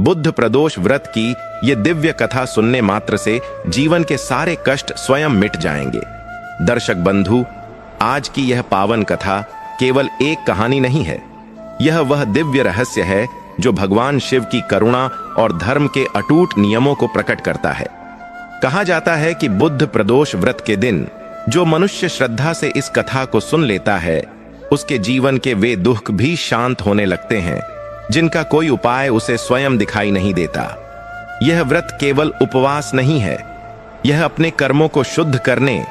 बुद्ध प्रदोष व्रत की ये दिव्य कथा सुनने मात्र से जीवन के सारे कष्ट स्वयं मिट जाएंगे। दर्शक बंधु, आज की यह पावन कथा केवल एक कहानी नहीं है, यह वह दिव्य रहस्य है जो भगवान शिव की करुणा और धर्म के अटूट नियमों को प्रकट करता है। कहा जाता है कि बुद्ध प्रदोष व्रत के दिन जो मनुष्य श्रद्धा से इस कथा को सुन लेता है, उसके जीवन के वे दुख भी शांत होने लगते हैं जिनका कोई उपाय उसे स्वयं दिखाई नहीं देता। यह व्रत केवल उपवास नहीं है, यह अपने कर्मों को शुद्ध करने,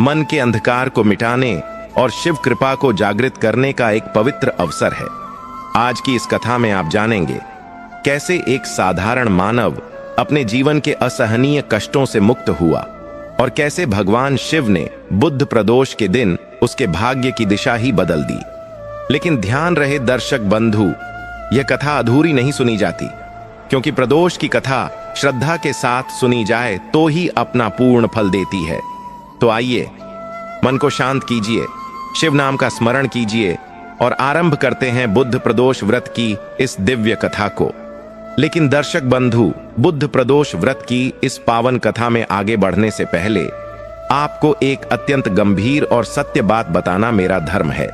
मन के अंधकार को मिटाने और शिव कृपा को जागृत करने का एक पवित्र अवसर है। आज की इस कथा में आप जानेंगे कैसे एक साधारण मानव अपने जीवन के असहनीय कष्टों से मुक्त हुआ और कैसे भगवान शिव ने बुद्ध प्रदोष के दिन उसके भाग्य की दिशा ही बदल दी। लेकिन ध्यान रहे दर्शक बंधु, यह कथा अधूरी नहीं सुनी जाती, क्योंकि प्रदोष की कथा श्रद्धा के साथ सुनी जाए तो ही अपना पूर्ण फल देती है। तो आइए, मन को शांत कीजिए, शिव नाम का स्मरण कीजिए और आरंभ करते हैं बुद्ध प्रदोष व्रत की इस दिव्य कथा को। लेकिन दर्शक बंधु, बुद्ध प्रदोष व्रत की इस पावन कथा में आगे बढ़ने से पहले आपको एक अत्यंत गंभीर और सत्य बात बताना मेरा धर्म है।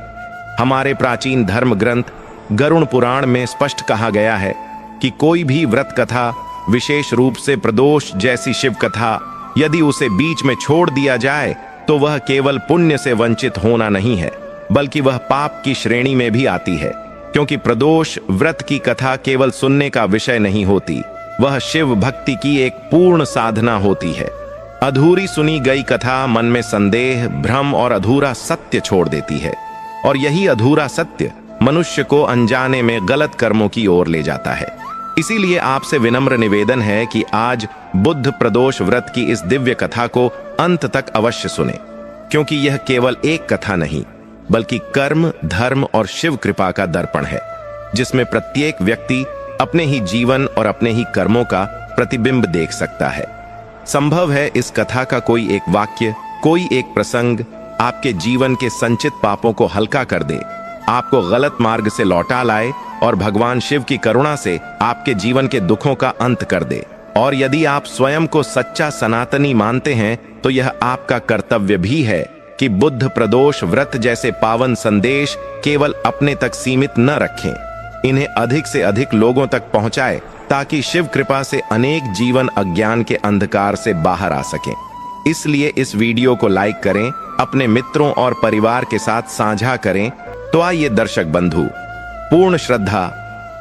हमारे प्राचीन धर्म ग्रंथ गरुड़ पुराण में स्पष्ट कहा गया है कि कोई भी व्रत कथा, विशेष रूप से प्रदोष जैसी शिव कथा, यदि उसे बीच में छोड़ दिया जाए तो वह केवल पुण्य से वंचित होना नहीं है, बल्कि वह पाप की श्रेणी में भी आती है। क्योंकि प्रदोष व्रत की कथा केवल सुनने का विषय नहीं होती, वह शिव भक्ति की एक पूर्ण साधना होती है। अधूरी सुनी गई कथा मन में संदेह, भ्रम और अधूरा सत्य छोड़ देती है, और यही अधूरा सत्य मनुष्य को अनजाने में गलत कर्मों की ओर ले जाता है। इसीलिए आपसे विनम्र निवेदन है कि आज बुद्ध प्रदोष व्रत की इस दिव्य कथा को अंत तक अवश्य सुने, क्योंकि यह केवल एक कथा नहीं, बल्कि कर्म, धर्म और शिव कृपा का दर्पण है, जिसमें प्रत्येक व्यक्ति अपने ही जीवन और अपने ही कर्मों का प्रतिबिंब देख सकता है। संभव है इस कथा का कोई एक वाक्य, कोई एक प्रसंग आपके जीवन के संचित पापों को हल्का कर दे, आपको गलत मार्ग से लौटा लाए और भगवान शिव की करुणा से आपके जीवन के दुखों का अंत कर दे। और यदि आप स्वयं को सच्चा सनातनी मानते हैं तो यह आपका कर्तव्य भी है कि बुद्ध प्रदोष व्रत जैसे पावन संदेश केवल अपने तक सीमित न रखें, इन्हें अधिक से अधिक लोगों तक पहुंचाए, ताकि शिव कृपा से अनेक जीवन अज्ञान के अंधकार से बाहर आ सकें। इसलिए इस वीडियो को लाइक करें, अपने मित्रों और परिवार के साथ साझा करें। तो आइए दर्शक बंधु, पूर्ण श्रद्धा,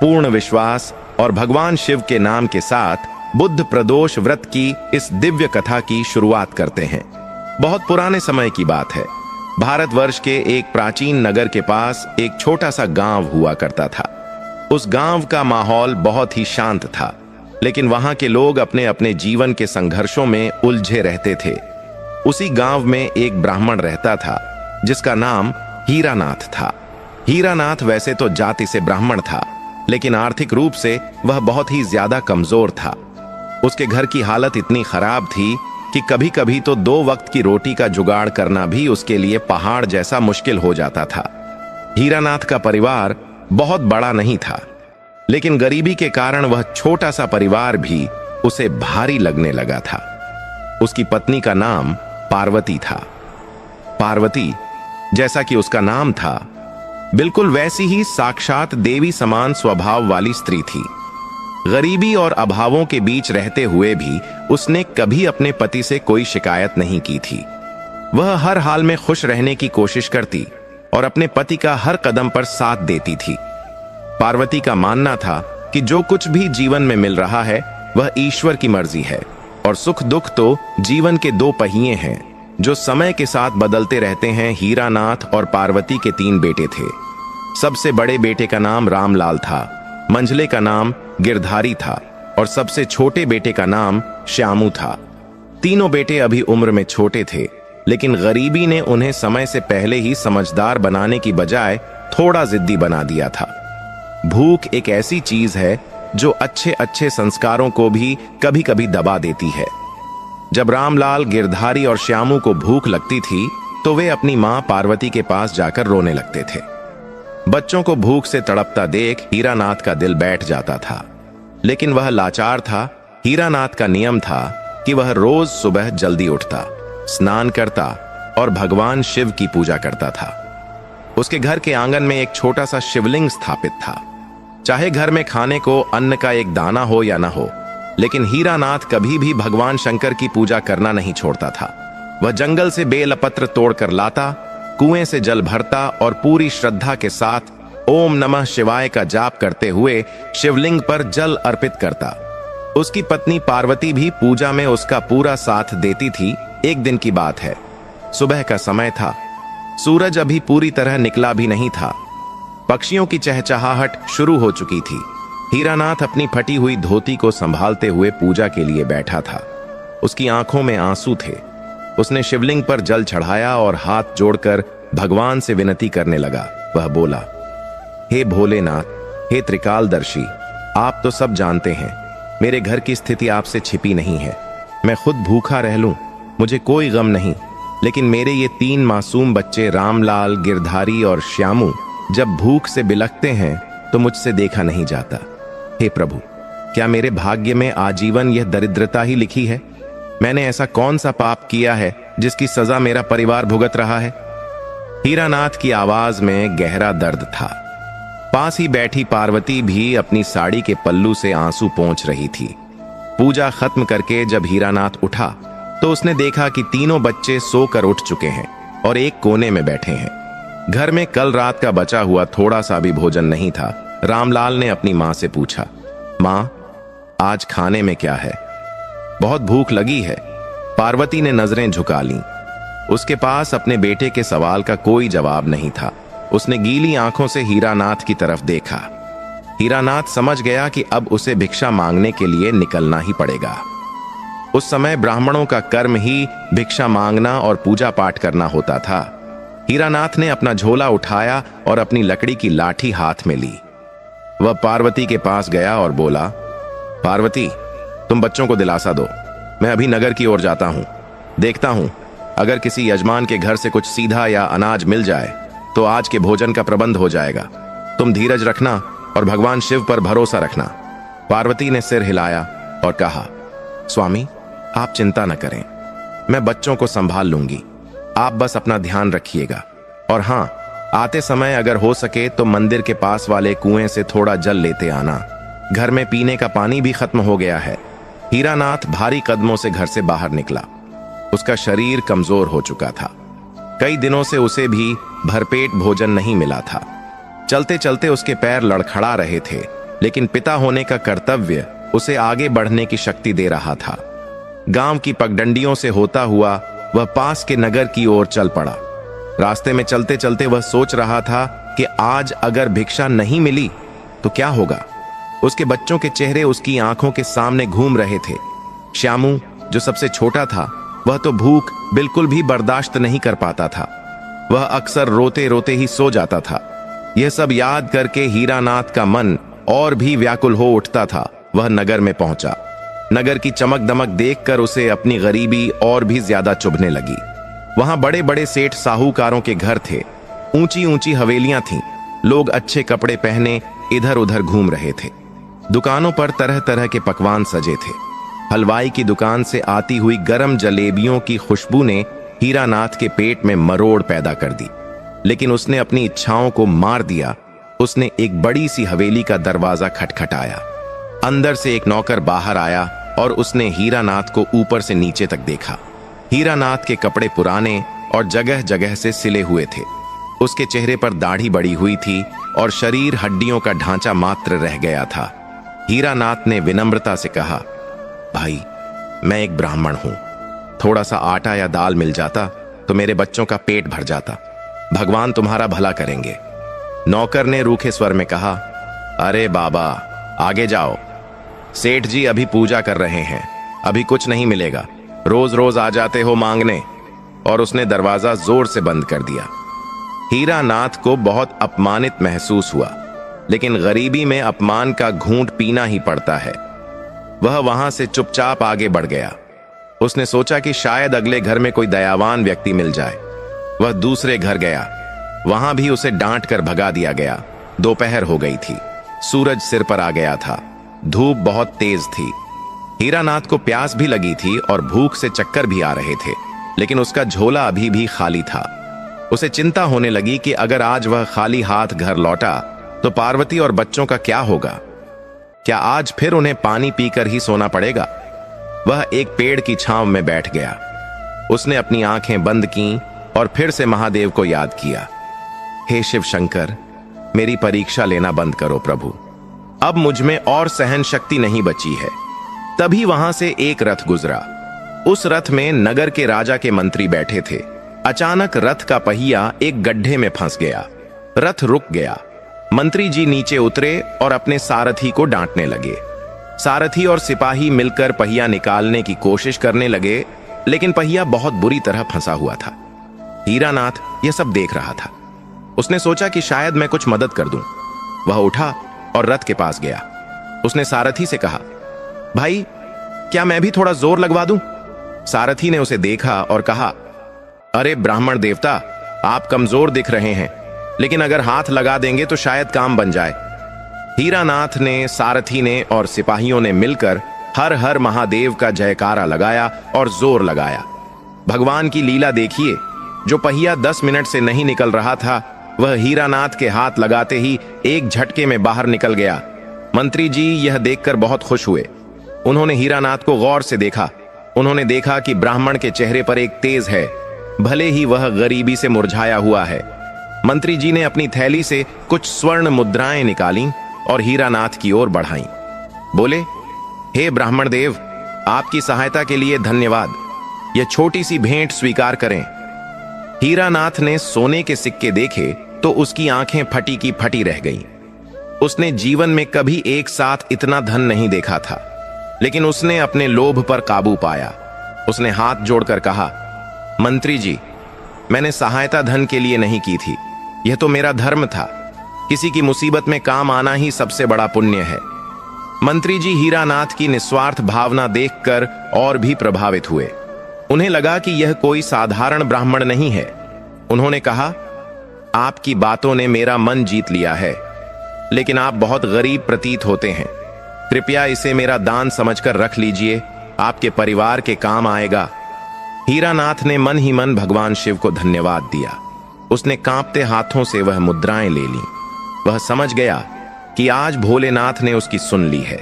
पूर्ण विश्वास और भगवान शिव के नाम के साथ बुद्ध प्रदोष व्रत की इस दिव्य कथा की शुरुआत करते हैं। बहुत पुराने समय की बात है। भारतवर्ष के एक प्राचीन नगर के पास एक छोटा सा गांव हुआ करता था। उस गांव का माहौल बहुत ही शांत था, लेकिन वहां के लोग अपने अपने जीवन के संघर्षों में उलझे रहते थे। उसी गांव में एक ब्राह्मण रहता था जिसका नाम हीरानाथ था। हीरानाथ वैसे तो जाति से ब्राह्मण था, लेकिन आर्थिक रूप से वह बहुत ही ज्यादा कमजोर था। उसके घर की हालत इतनी खराब थी कि कभी कभी तो 2 वक्त की रोटी का जुगाड़ करना भी उसके लिए पहाड़ जैसा मुश्किल हो जाता था। हीरानाथ का परिवार बहुत बड़ा नहीं था, लेकिन गरीबी के कारण वह छोटा सा परिवार भी उसे भारी लगने लगा था। उसकी पत्नी का नाम पार्वती था। पार्वती, जैसा कि उसका नाम था, बिल्कुल वैसी ही साक्षात देवी समान स्वभाव वाली स्त्री थी। गरीबी और अभावों के बीच रहते हुए भी उसने कभी अपने पति से कोई शिकायत नहीं की थी। वह हर हाल में खुश रहने की कोशिश करती और अपने पति का हर कदम पर साथ देती थी। पार्वती का मानना था कि जो कुछ भी जीवन में मिल रहा है वह ईश्वर की मर्जी है, और सुख दुख तो जीवन के 2 पहिए हैं जो समय के साथ बदलते रहते हैं। हीरानाथ और पार्वती के 3 बेटे थे। सबसे बड़े बेटे का नाम रामलाल था, मंझले का नाम गिरधारी था और सबसे छोटे बेटे का नाम श्यामू था। तीनों बेटे अभी उम्र में छोटे थे, लेकिन गरीबी ने उन्हें समय से पहले ही समझदार बनाने की बजाय थोड़ा जिद्दी बना दिया था। भूख एक ऐसी चीज है जो अच्छे अच्छे संस्कारों को भी कभी कभी दबा देती है। जब रामलाल, गिरधारी और श्यामू को भूख लगती थी तो वे अपनी मां पार्वती के पास जाकर रोने लगते थे। बच्चों को भूख से तड़पता देख हीरानाथ का दिल बैठ जाता था, लेकिन वह लाचार था। हीरानाथ का नियम था कि वह रोज सुबह जल्दी उठता, स्नान करता और भगवान शिव की पूजा करता था। उसके घर के आंगन में एक छोटा सा शिवलिंग स्थापित था। चाहे घर में खाने को अन्न का एक दाना हो या ना हो, लेकिन हीरानाथ कभी भी भगवान शंकर की पूजा करना नहीं छोड़ता था। वह जंगल से बेलपत्र तोड़कर लाता, कुएं से जल भरता और पूरी श्रद्धा के साथ ओम नमः शिवाय का जाप करते हुए शिवलिंग पर जल अर्पित करता। उसकी पत्नी पार्वती भी पूजा में उसका पूरा साथ देती थी। एक दिन की बात है, सुबह का समय था। सूरज अभी पूरी तरह निकला भी नहीं था। पक्षियों की चहचहाहट शुरू हो चुकी थी। हीरानाथ अपनी फटी हुई धोती को संभालते हुए पूजा के लिए बैठा था। उसकी आंखों में आंसू थे। उसने शिवलिंग पर जल चढ़ाया और हाथ जोड़कर भगवान से विनती करने लगा। वह बोला, हे भोलेनाथ, हे त्रिकालदर्शी, आप तो सब जानते हैं। मेरे घर की स्थिति आपसे छिपी नहीं है। मैं खुद भूखा रह लूं, मुझे कोई गम नहीं, लेकिन मेरे ये 3 मासूम बच्चे रामलाल, गिरधारी और श्यामू जब भूख से बिलखते हैं तो मुझसे देखा नहीं जाता। हे प्रभु, क्या मेरे भाग्य में आजीवन यह दरिद्रता ही लिखी है? मैंने ऐसा कौन सा पाप किया है जिसकी सजा मेरा परिवार भुगत रहा है? हीरानाथ की आवाज में गहरा दर्द था। पास ही बैठी पार्वती भी अपनी साड़ी के पल्लू से आंसू पोंछ रही थी। पूजा खत्म करके जब हीरानाथ उठा तो उसने देखा कि तीनों बच्चे सोकर उठ चुके हैं और एक कोने में बैठे हैं। घर में कल रात का बचा हुआ थोड़ा सा भी भोजन नहीं था। रामलाल ने अपनी मां से पूछा, मां, आज खाने में क्या है? बहुत भूख लगी है। पार्वती ने नजरें झुका लीं। उसके पास अपने बेटे के सवाल का कोई जवाब नहीं था। उसने गीली आंखों से हीरानाथ की तरफ देखा। हीरानाथ समझ गया कि अब उसे भिक्षा मांगने के लिए निकलना ही पड़ेगा। उस समय ब्राह्मणों का कर्म ही भिक्षा मांगना और पूजा पाठ करना होता था। हीरानाथ ने अपना झोला उठाया और अपनी लकड़ी की लाठी हाथ में ली। वह पार्वती के पास गया और बोला, पार्वती, तुम बच्चों को दिलासा दो। मैं अभी नगर की ओर जाता हूं। देखता हूं, अगर किसी यजमान के घर से कुछ सीधा या अनाज मिल जाए तो आज के भोजन का प्रबंध हो जाएगा। तुम धीरज रखना और भगवान शिव पर भरोसा रखना। पार्वती ने सिर हिलाया और कहा, स्वामी, आप चिंता न करें, मैं बच्चों को संभाल लूंगी। आप बस अपना ध्यान रखिएगा। और हां, आते समय अगर हो सके तो मंदिर के पास वाले कुएं से थोड़ा जल लेते आना। घर में पीने का पानी भी खत्म हो गया है। हीरानाथ भारी कदमों से घर से बाहर निकला। उसका शरीर कमजोर हो चुका था। कई दिनों से उसे भी भरपेट भोजन नहीं मिला था। चलते चलते उसके पैर लड़खड़ा रहे थे, लेकिन पिता होने का कर्तव्य उसे आगे बढ़ने की शक्ति दे रहा था। गांव की पगडंडियों से होता हुआ वह पास के नगर की ओर चल पड़ा। रास्ते में चलते चलते वह सोच रहा था कि आज अगर भिक्षा नहीं मिली तो क्या होगा। उसके बच्चों के चेहरे उसकी आंखों के सामने घूम रहे थे। श्यामू, जो सबसे छोटा था, वह तो भूख बिल्कुल भी बर्दाश्त नहीं कर पाता था। वह अक्सर रोते रोते ही सो जाता था। यह सब याद करके हीरानाथ का मन और भी व्याकुल हो उठता था। वह नगर में पहुंचा। नगर की चमक दमक देखकर उसे अपनी गरीबी और भी ज्यादा चुभने लगी। वहां बड़े बड़े सेठ साहूकारों के घर थे। ऊंची ऊंची हवेलियां थीं। लोग अच्छे कपड़े पहने इधर उधर घूम रहे थे। दुकानों पर तरह तरह के पकवान सजे थे। हलवाई की दुकान से आती हुई गरम जलेबियों की खुशबू ने हीरानाथ के पेट में मरोड़ पैदा कर दी। लेकिन उसने अपनी इच्छाओं को मार दिया। उसने एक बड़ी सी हवेली का दरवाजा खटखटाया। अंदर से एक नौकर बाहर आया और उसने हीरानाथ को ऊपर से नीचे तक देखा। हीरानाथ के कपड़े पुराने और जगह जगह से सिले हुए थे। उसके चेहरे पर दाढ़ी बड़ी हुई थी और शरीर हड्डियों का ढांचा मात्र रह गया था। हीरानाथ ने विनम्रता से कहा, भाई, मैं एक ब्राह्मण हूं। थोड़ा सा आटा या दाल मिल जाता तो मेरे बच्चों का पेट भर जाता। भगवान तुम्हारा भला करेंगे। नौकर ने रूखे स्वर में कहा, अरे बाबा, आगे जाओ। सेठ जी अभी पूजा कर रहे हैं, अभी कुछ नहीं मिलेगा। रोज रोज आ जाते हो मांगने। और उसने दरवाजा जोर से बंद कर दिया। हीरानाथ को बहुत अपमानित महसूस हुआ, लेकिन गरीबी में अपमान का घूंट पीना ही पड़ता है। वह वहां से चुपचाप आगे बढ़ गया। उसने सोचा कि शायद अगले घर में कोई दयावान व्यक्ति मिल जाए। वह दूसरे घर गया। वहां भी उसे डांट कर भगा दिया गया। दोपहर हो गई थी। सूरज सिर पर आ गया था। धूप बहुत तेज थी। हीरानाथ को प्यास भी लगी थी और भूख से चक्कर भी आ रहे थे, लेकिन उसका झोला अभी भी खाली था। उसे चिंता होने लगी कि अगर आज वह खाली हाथ घर लौटा तो पार्वती और बच्चों का क्या होगा। क्या आज फिर उन्हें पानी पीकर ही सोना पड़ेगा। वह एक पेड़ की छांव में बैठ गया। उसने अपनी आंखें बंद कीं और फिर से महादेव को याद किया। हे शिव शंकर, मेरी परीक्षा लेना बंद करो प्रभु, अब मुझ में और सहन शक्ति नहीं बची है। तभी वहां से एक रथ गुजरा। उस रथ में नगर के राजा के मंत्री बैठे थे। अचानक रथ का पहिया एक गड्ढे में फंस गया। रथ रुक गया। मंत्री जी नीचे उतरे और अपने सारथी को डांटने लगे। सारथी और सिपाही मिलकर पहिया निकालने की कोशिश करने लगे, लेकिन पहिया बहुत बुरी तरह फंसा हुआ था। हीरानाथ यह सब देख रहा था। उसने सोचा कि शायद मैं कुछ मदद कर दूं। वह उठा और रथ के पास गया। उसने सारथी से कहा, भाई क्या मैं भी थोड़ा जोर लगवा दूं? सारथी ने उसे देखा और कहा, अरे ब्राह्मण देवता, आप कमजोर दिख रहे हैं, लेकिन अगर हाथ लगा देंगे तो शायद काम बन जाए। हीरानाथ ने, सारथी ने और सिपाहियों ने मिलकर हर हर महादेव का जयकारा लगाया और जोर लगाया। भगवान की लीला देखिए, जो पहिया 10 मिनट से नहीं निकल रहा था, वह हीरानाथ के हाथ लगाते ही एक झटके में बाहर निकल गया। मंत्री जी यह देखकर बहुत खुश हुए। उन्होंने हीरानाथ को गौर से देखा। उन्होंने देखा कि ब्राह्मण के चेहरे पर एक तेज है, भले ही वह गरीबी से मुरझाया हुआ है। मंत्री जी ने अपनी थैली से कुछ स्वर्ण मुद्राएं निकाली और हीरानाथ की ओर बढ़ाईं। बोले, हे ब्राह्मण देव, आपकी सहायता के लिए धन्यवाद। यह छोटी सी भेंट स्वीकार करें। हीरानाथ ने सोने के सिक्के देखे तो उसकी आंखें फटी की फटी रह गईं। उसने जीवन में कभी एक साथ इतना धन नहीं देखा था, लेकिन उसने अपने लोभ पर काबू पाया। उसने हाथ जोड़कर कहा, मंत्री जी, मैंने सहायता धन के लिए नहीं की थी, यह तो मेरा धर्म था। किसी की मुसीबत में काम आना ही सबसे बड़ा पुण्य है। मंत्री जी हीरानाथ की निस्वार्थ भावना देखकर और भी प्रभावित हुए। उन्हें लगा कि यह कोई साधारण ब्राह्मण नहीं है। उन्होंने कहा, आपकी बातों ने मेरा मन जीत लिया है, लेकिन आप बहुत गरीब प्रतीत होते हैं। कृपया इसे मेरा दान समझकर रख लीजिए, आपके परिवार के काम आएगा। हीरानाथ ने मन ही मन भगवान शिव को धन्यवाद दिया। उसने कांपते हाथों से वह मुद्राएं ले लीं। वह समझ गया कि आज भोलेनाथ ने उसकी सुन ली है।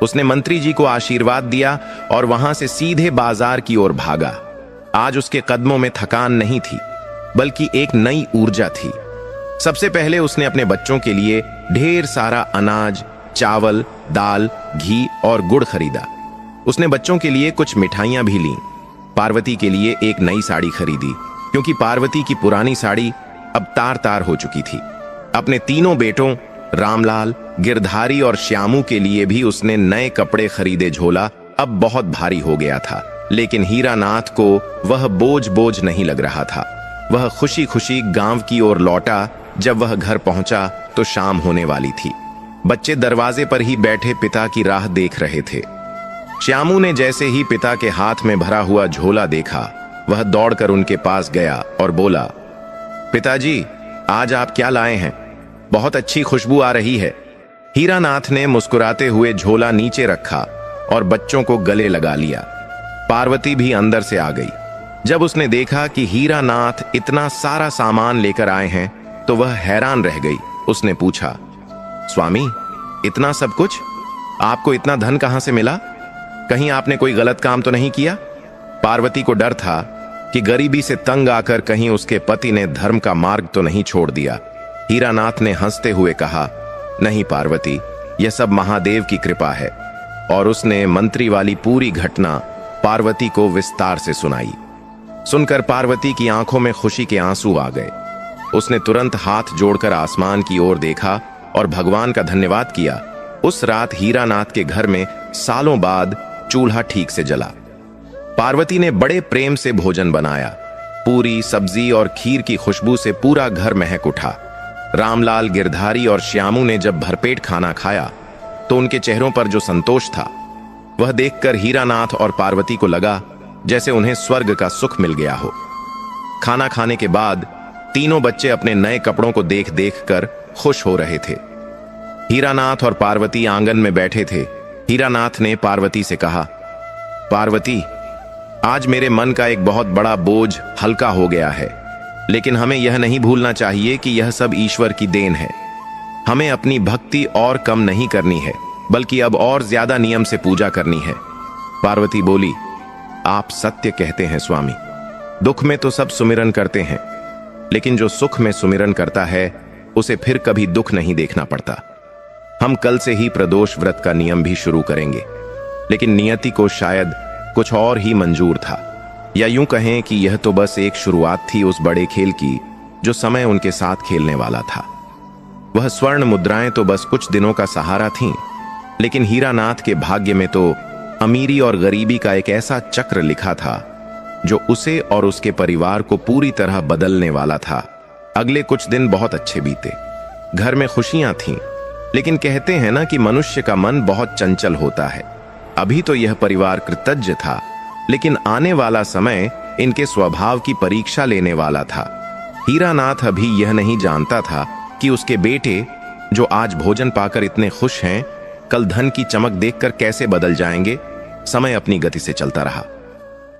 उसने मंत्री जी को आशीर्वाद दिया और वहां से सीधे बाजार की ओर भागा। आज उसके कदमों में थकान नहीं थी, बल्कि एक नई ऊर्जा थी। सबसे पहले उसने अपने बच्चों के लिए ढेर सारा अनाज, चावल, दाल, घी और गुड़ खरीदा। उसने बच्चों के लिए कुछ मिठाइयां भी लीं। पार्वती के लिए एक नई साड़ी खरीदी, क्योंकि पार्वती की पुरानी साड़ी अब तार तार हो चुकी थी। अपने तीनों बेटों रामलाल, गिरधारी और श्यामू के लिए भी उसने नए कपड़े खरीदे। झोला अब बहुत भारी हो गया था, लेकिन हीरानाथ को वह बोझ बोझ नहीं लग रहा था। वह खुशी खुशी गांव की ओर लौटा। जब वह घर पहुंचा तो शाम होने वाली थी। बच्चे दरवाजे पर ही बैठे पिता की राह देख रहे थे। श्यामू ने जैसे ही पिता के हाथ में भरा हुआ झोला देखा, वह दौड़कर उनके पास गया और बोला, पिताजी, आज आप क्या लाए हैं? बहुत अच्छी खुशबू आ रही है। हीरानाथ ने मुस्कुराते हुए झोला नीचे रखा और बच्चों को गले लगा लिया। पार्वती भी अंदर से आ गई। जब उसने देखा कि हीरानाथ इतना सारा सामान लेकर आए हैं तो वह हैरान रह गई। उसने पूछा, स्वामी, इतना सब कुछ? आपको इतना धन कहां से मिला? कहीं आपने कोई गलत काम तो नहीं किया? पार्वती को डर था कि गरीबी से तंग आकर कहीं उसके पति ने धर्म का मार्ग तो नहीं छोड़ दिया। हीरानाथ ने हंसते हुए कहा, नहीं पार्वती, यह सब महादेव की कृपा है। और उसने मंत्री वाली पूरी घटना पार्वती को विस्तार से सुनाई। सुनकर पार्वती की आंखों में खुशी के आंसू आ गए। उसने तुरंत हाथ जोड़कर आसमान की ओर देखा और भगवान का धन्यवाद किया। उस रात हीरानाथ के घर में सालों बाद चूल्हा ठीक से जला। पार्वती ने बड़े प्रेम से भोजन बनाया। पूरी, सब्जी और खीर की खुशबू से पूरा घर महक उठा। रामलाल, गिरधारी और श्यामू ने जब भरपेट खाना खाया तो उनके चेहरों पर जो संतोष था, वह देखकर हीरानाथ और पार्वती को लगा जैसे उन्हें स्वर्ग का सुख मिल गया हो। खाना खाने के बाद तीनों बच्चे अपने नए कपड़ों को देख देख कर खुश हो रहे थे। हीरानाथ और पार्वती आंगन में बैठे थे। हीरानाथ ने पार्वती से कहा, पार्वती, आज मेरे मन का एक बहुत बड़ा बोझ हल्का हो गया है, लेकिन हमें यह नहीं भूलना चाहिए कि यह सब ईश्वर की देन है। हमें अपनी भक्ति और कम नहीं करनी है, बल्कि अब और ज्यादा नियम से पूजा करनी है। पार्वती बोली, आप सत्य कहते हैं स्वामी। दुख में तो सब सुमिरन करते हैं, लेकिन जो सुख में सुमिरन करता है उसे फिर कभी दुख नहीं देखना पड़ता। हम कल से ही प्रदोष व्रत का नियम भी शुरू करेंगे, लेकिन नियति को शायद कुछ और ही मंजूर था, या यूं कहें कि यह तो बस एक शुरुआत थी उस बड़े खेल की जो समय उनके साथ खेलने वाला था। वह स्वर्ण मुद्राएं तो बस कुछ दिनों का सहारा थीं, लेकिन हीरानाथ के भाग्य में तो अमीरी और गरीबी का एक ऐसा चक्र लिखा था जो उसे और उसके परिवार को पूरी तरह बदलने वाला था। अगले कुछ दिन बहुत अच्छे बीते। घर में खुशियां थीं, लेकिन कहते हैं ना कि मनुष्य का मन बहुत चंचल होता है। अभी तो यह परिवार कृतज्ञ था, लेकिन आने वाला समय इनके स्वभाव की परीक्षा लेने वाला था। हीरानाथ अभी यह नहीं जानता था कि उसके बेटे, जो आज भोजन पाकर इतने खुश हैं, कल धन की चमक देखकर कैसे बदल जाएंगे। समय अपनी गति से चलता रहा।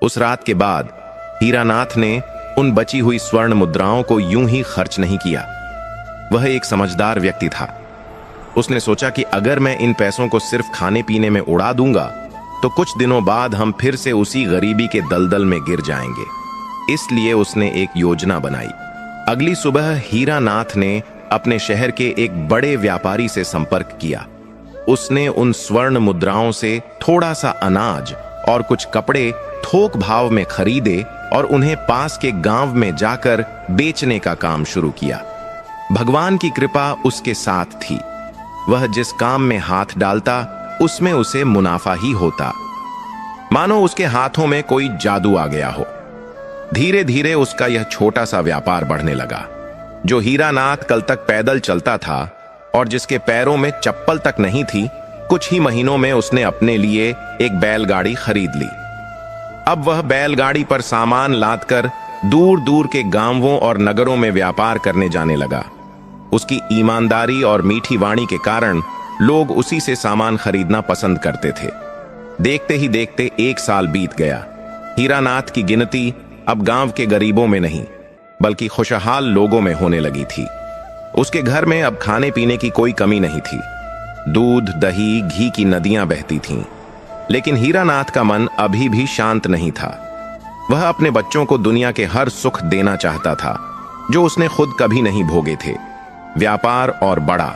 उस रात के बाद हीरानाथ ने उन बची हुई स्वर्ण मुद्राओं को यूं ही खर्च नहीं किया। वह एक समझदार व्यक्ति था। उसने सोचा कि अगर मैं इन पैसों को सिर्फ खाने पीने में उड़ा दूंगा तो कुछ दिनों बाद हम फिर से उसी गरीबी के दलदल में गिर जाएंगे। इसलिए उसने एक योजना बनाई। अगली सुबह हीरानाथ ने अपने शहर के एक बड़े व्यापारी से संपर्क किया। उसने उन स्वर्ण मुद्राओं से थोड़ा सा अनाज और कुछ कपड़े थोक भाव में खरीदे और उन्हें पास के गांव में जाकर बेचने का काम शुरू किया। भगवान की कृपा उसके साथ थी। वह जिस काम में हाथ डालता उसमें उसे मुनाफा ही होता, मानो उसके हाथों में कोई जादू आ गया हो। धीरे धीरे उसका यह छोटा सा व्यापार बढ़ने लगा। जो हीरानाथ कल तक पैदल चलता था और जिसके पैरों में चप्पल तक नहीं थी, कुछ ही महीनों में उसने अपने लिए एक बैलगाड़ी खरीद ली। अब वह बैलगाड़ी पर सामान लादकर दूर दूर के गांवों और नगरों में व्यापार करने जाने लगा। उसकी ईमानदारी और मीठी वाणी के कारण लोग उसी से सामान खरीदना पसंद करते थे। देखते ही देखते 1 साल बीत गया। हीरानाथ की गिनती अब गांव के गरीबों में नहीं, बल्कि खुशहाल लोगों में होने लगी थी। उसके घर में अब खाने पीने की कोई कमी नहीं थी। दूध, दही, घी की नदियां बहती थीं। लेकिन हीरानाथ का मन अभी भी शांत नहीं था। वह अपने बच्चों को दुनिया के हर सुख देना चाहता था जो उसने खुद कभी नहीं भोगे थे। व्यापार और बड़ा।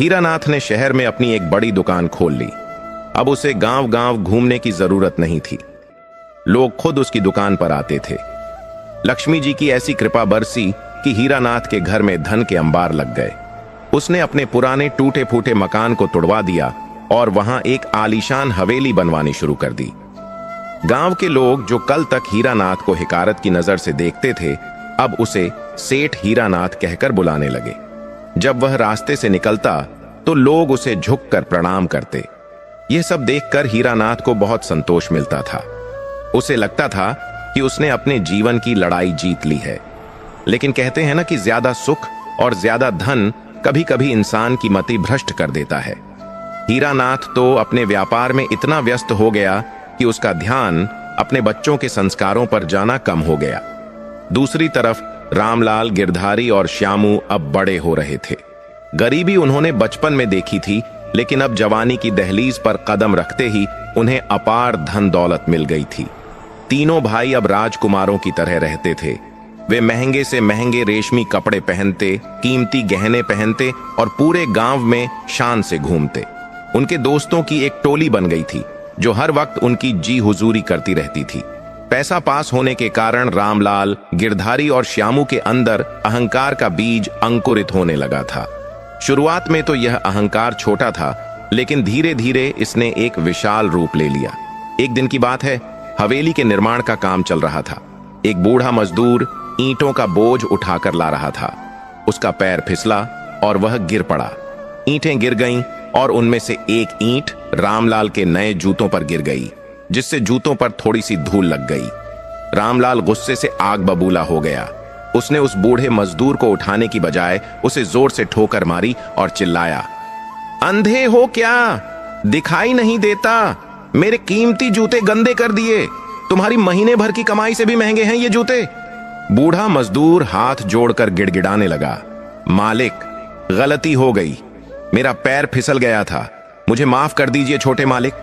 हीरानाथ ने शहर में अपनी एक बड़ी दुकान खोल ली। अब उसे गांव गांव घूमने की जरूरत नहीं थी। लोग खुद उसकी दुकान पर आते थे। लक्ष्मी जी की ऐसी कृपा बरसी कि हीरानाथ के घर में धन के अंबार लग गए। उसने अपने पुराने टूटे फूटे मकान को तुड़वा दिया और वहां एक आलीशान हवेली बनवानी शुरू कर दी। गांव के लोग जो कल तक हीरानाथ को हिकारत की नजर से देखते थे, अब उसे सेठ हीरानाथ कहकर बुलाने लगे। जब वह रास्ते से निकलता तो लोग उसे झुककर प्रणाम करते। यह सब देखकर हीरानाथ को बहुत संतोष मिलता था। उसे लगता था कि उसने अपने जीवन की लड़ाई जीत ली है। लेकिन कहते हैं ना कि ज्यादा सुख और ज्यादा धन कभी कभी इंसान की मति भ्रष्ट कर देता है। हीरानाथ तो अपने व्यापार में इतना व्यस्त हो गया कि उसका ध्यान अपने बच्चों के संस्कारों पर जाना कम हो गया। दूसरी तरफ रामलाल, गिरधारी और श्यामू अब बड़े हो रहे थे। गरीबी उन्होंने बचपन में देखी थी, लेकिन अब जवानी की दहलीज पर कदम रखते ही उन्हें अपार धन दौलत मिल गई थी। तीनों भाई अब राजकुमारों की तरह रहते थे। वे महंगे से महंगे रेशमी कपड़े पहनते, कीमती गहने पहनते और पूरे गांव में शान से घूमते। उनके दोस्तों की एक टोली बन गई थी जो हर वक्त उनकी जी हुजूरी करती रहती थी। पैसा पास होने के कारण रामलाल, गिरधारी और श्यामू के अंदर अहंकार का बीज अंकुरित होने लगा था। शुरुआत में तो यह अहंकार छोटा था, लेकिन धीरे धीरे इसने एक विशाल रूप ले लिया। एक दिन की बात है, हवेली के निर्माण का काम चल रहा था। एक बूढ़ा मजदूर ईंटों का बोझ उठाकर ला रहा था। उसका पैर फिसला और वह गिर पड़ा। ईंटें गिर गईं और उनमें से एक ईंट रामलाल के नए जूतों पर गिर गई, जिससे जूतों पर थोड़ी सी धूल लग गई। रामलाल गुस्से से आग बबूला हो गया। उसने उस बूढ़े मजदूर को उठाने की बजाय उसे जोर से ठोकर मारी और चिल्लाया, अंधे हो क्या? दिखाई नहीं देता? मेरे कीमती जूते गंदे कर दिए। तुम्हारी महीने भर की कमाई से भी महंगे हैं ये जूते। बूढ़ा मजदूर हाथ जोड़कर गिड़गिड़ाने लगा, मालिक, गलती हो गई, मेरा पैर फिसल गया था, मुझे माफ कर दीजिए छोटे मालिक।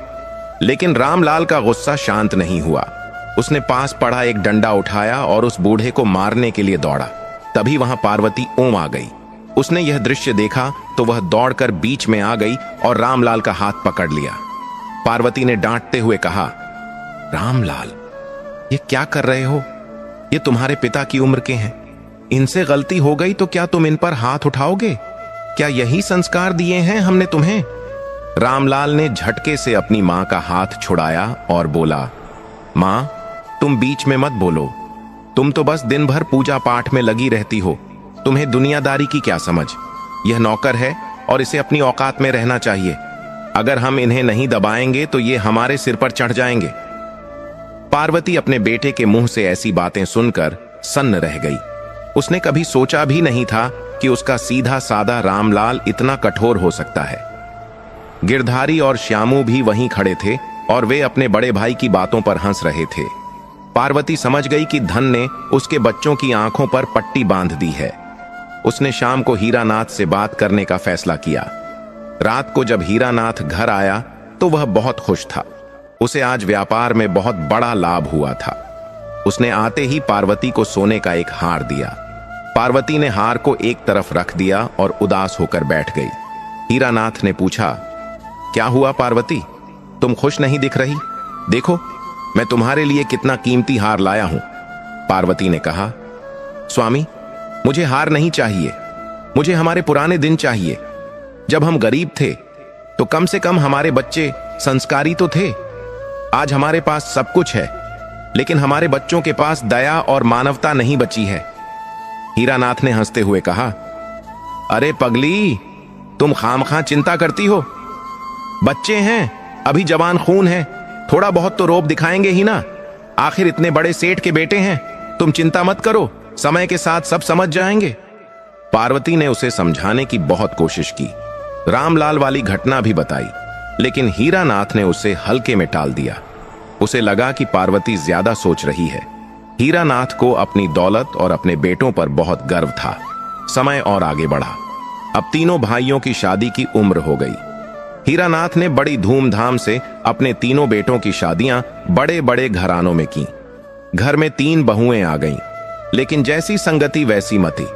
लेकिन रामलाल का गुस्सा शांत नहीं हुआ। उसने पास पड़ा एक डंडा उठाया और उस बूढ़े को मारने के लिए दौड़ा। तभी वहां पार्वती ओम आ गई। उसने यह दृश्य देखा तो वह दौड़कर बीच में आ गई और रामलाल का हाथ पकड़ लिया। पार्वती ने डांटते हुए कहा, रामलाल, ये क्या कर रहे हो? ये तुम्हारे पिता की उम्र के हैं। इनसे गलती हो गई तो क्या तुम इन पर हाथ उठाओगे? क्या यही संस्कार दिए हैं हमने तुम्हें? रामलाल ने झटके से अपनी मां का हाथ छुड़ाया और बोला, मां, तुम बीच में मत बोलो। तुम तो बस दिन भर पूजा पाठ में लगी रहती हो। तुम्हें दुनियादारी की क्या समझ? यह नौकर है और इसे अपनी औकात में रहना चाहिए। अगर हम इन्हें नहीं दबाएंगे तो ये हमारे सिर पर चढ़ जाएंगे। पार्वती अपने बेटे के मुंह से ऐसी बातें सुनकर सन्न रह गई। उसने कभी सोचा भी नहीं था कि उसका सीधा साधा रामलाल इतना कठोर हो सकता है। गिरधारी और श्यामू भी वहीं खड़े थे और वे अपने बड़े भाई की बातों पर हंस रहे थे। पार्वती समझ गई कि धन ने उसके बच्चों की आंखों पर पट्टी बांध दी है। उसने शाम को हीरानाथ से बात करने का फैसला किया। रात को जब हीरानाथ घर आया तो वह बहुत खुश था। उसे आज व्यापार में बहुत बड़ा लाभ हुआ था। उसने आते ही पार्वती को सोने का एक हार दिया। पार्वती ने हार को एक तरफ रख दिया और उदास होकर बैठ गई। हीरानाथ ने पूछा, क्या हुआ पार्वती, तुम खुश नहीं दिख रही? देखो, मैं तुम्हारे लिए कितना कीमती हार लाया हूं। पार्वती ने कहा, स्वामी, मुझे हार नहीं चाहिए। मुझे हमारे पुराने दिन चाहिए। जब हम गरीब थे तो कम से कम हमारे बच्चे संस्कारी तो थे। आज हमारे पास सब कुछ है, लेकिन हमारे बच्चों के पास दया और मानवता नहीं बची है। हीरानाथ ने हंसते हुए कहा, अरे पगली, तुम खामखा चिंता करती हो। बच्चे हैं, अभी जवान खून है, थोड़ा बहुत तो रौब दिखाएंगे ही ना। आखिर इतने बड़े सेठ के बेटे हैं। तुम चिंता मत करो, समय के साथ सब समझ जाएंगे। पार्वती ने उसे समझाने की बहुत कोशिश की, रामलाल वाली घटना भी बताई, लेकिन हीरानाथ ने उसे हल्के में टाल दिया। उसे लगा कि पार्वती ज्यादा सोच रही है। हीरानाथ को अपनी दौलत और अपने बेटों पर बहुत गर्व था। समय और आगे बढ़ा। अब तीनों भाइयों की शादी की उम्र हो गई। हीरानाथ ने बड़ी धूमधाम से अपने तीनों बेटों की शादियां बड़े बड़े घरानों में की। घर में 3 बहुएं आ गईं, लेकिन जैसी संगति वैसी मति।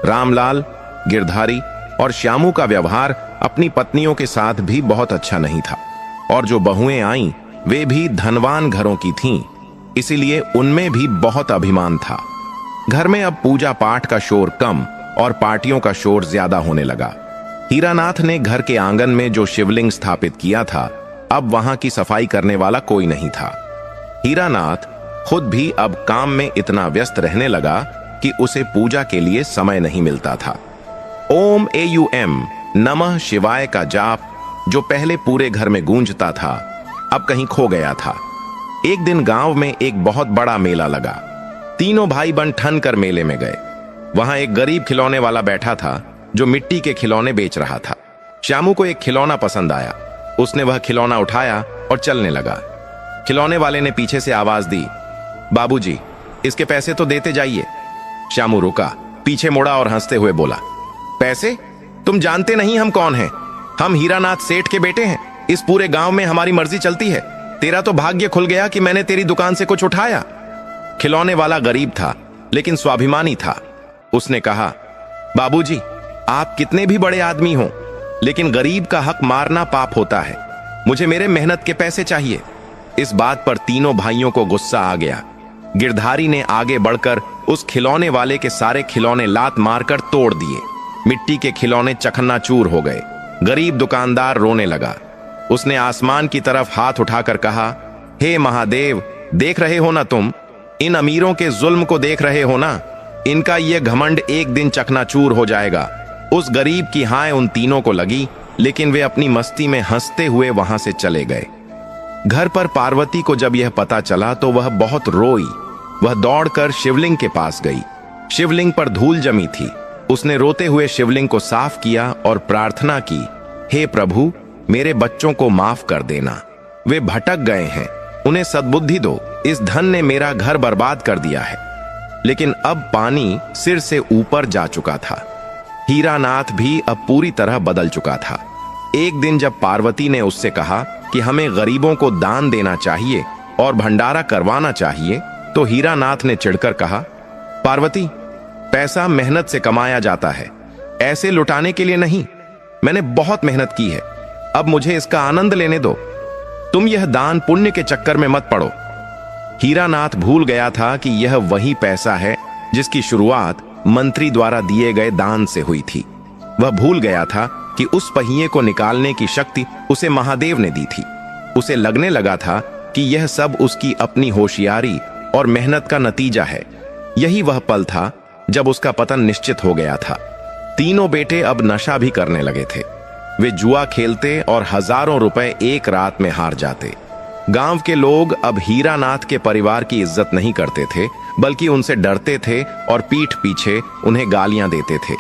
रामलाल, गिरधारी और श्यामू का व्यवहार अपनी पत्नियों के साथ भी बहुत अच्छा नहीं था, और जो बहुएं आईं वे भी धनवान घरों की थीं, इसीलिए उनमें भी बहुत अभिमान था। घर में अब पूजा पाठ का शोर कम और पार्टियों का शोर ज्यादा होने लगा। हीरानाथ ने घर के आंगन में जो शिवलिंग स्थापित किया था, अब वहां की सफाई करने वाला कोई नहीं था। हीरानाथ खुद भी अब काम में इतना व्यस्त रहने लगा कि उसे पूजा के लिए समय नहीं मिलता था। ओम AUM नमः शिवाय का जाप, जो पहले पूरे घर में गूंजता था, अब कहीं खो गया था। एक दिन गांव में एक बहुत बड़ा मेला लगा। तीनों भाई बन ठन कर मेले में गए। वहां एक गरीब खिलौने वाला बैठा था जो मिट्टी के खिलौने बेच रहा था। श्यामू को एक खिलौना पसंद आया। उसने वह खिलौना उठाया और चलने लगा। खिलौने वाले ने पीछे से आवाज दी, बाबूजी, इसके पैसे तो देते जाइए। श्यामू रुका, पीछे मुड़ा और हंसते हुए बोला, पैसे? तुम जानते नहीं हम कौन हैं? हम हीरानाथ सेठ के बेटे हैं। इस पूरे गांव में हमारी मर्जी चलती है। तेरा तो भाग्य खुल गया कि मैंने तेरी दुकान से कुछ उठाया। खिलौने वाला गरीब था, लेकिन स्वाभिमानी था। उसने कहा, बाबूजी, आप कितने भी बड़े आदमी हो, लेकिन गरीब का हक मारना पाप होता है। मुझे मेरे मेहनत के पैसे चाहिए। इस बात पर तीनों भाइयों को गुस्सा आ गया। गिरधारी ने आगे बढ़कर उस खिलौने वाले के सारे खिलौने लात मारकर तोड़ दिए। मिट्टी के खिलौने चकन्नाचूर हो गए। गरीब दुकानदार रोने लगा। उसने आसमान की तरफ हाथ उठाकर कहा, हे महादेव, देख रहे हो ना तुम? इन अमीरों के जुल्म को देख रहे हो ना? इनका ये घमंड एक दिन चकनाचूर हो जाएगा। उस गरीब की हाय उन तीनों को लगी, लेकिन वे अपनी मस्ती में हंसते हुए वहां से चले गए। घर पर पार्वती को जब यह पता चला तो वह बहुत रोई। वह दौड़कर शिवलिंग के पास गई। शिवलिंग पर धूल जमी थी। उसने रोते हुए शिवलिंग को साफ किया और प्रार्थना की, हे प्रभु, मेरे बच्चों को माफ कर देना, वे भटक गए हैं, उन्हें सद्बुद्धि दो, इस धन ने मेरा घर बर्बाद कर दिया है। लेकिन अब पानी सिर से ऊपर जा चुका था। हीरानाथ भी अब पूरी तरह बदल चुका था। एक दिन जब पार्वती ने उससे कहा कि हमें गरीबों को दान देना चाहिए और भंडारा करवाना चाहिए, तो हीरानाथ ने चिढ़कर कहा, पार्वती, पैसा मेहनत से कमाया जाता है, ऐसे लुटाने के लिए नहीं। मैंने बहुत मेहनत की है, अब मुझे इसका आनंद लेने दो। तुम यह दान पुण्य के चक्कर में मत पड़ो। हीरानाथ भूल गया था कि यह वही पैसा है जिसकी शुरुआत मंत्री द्वारा दिए गए दान से हुई थी। वह भूल गया था कि उस पहिए को निकालने की शक्ति उसे महादेव ने दी थी। उसे लगने लगा था कि यह सब उसकी अपनी होशियारी और मेहनत का नतीजा है। यही वह पल था जब उसका पतन निश्चित हो गया था। तीनों बेटे अब नशा भी करने लगे थे। वे जुआ खेलते और हजारों रुपए एक रात में हार जाते। गांव के लोग अब हीरानाथ के परिवार की इज्जत नहीं करते थे, बल्कि उनसे डरते थे और पीठ पीछे उन्हें गालियां देते थे।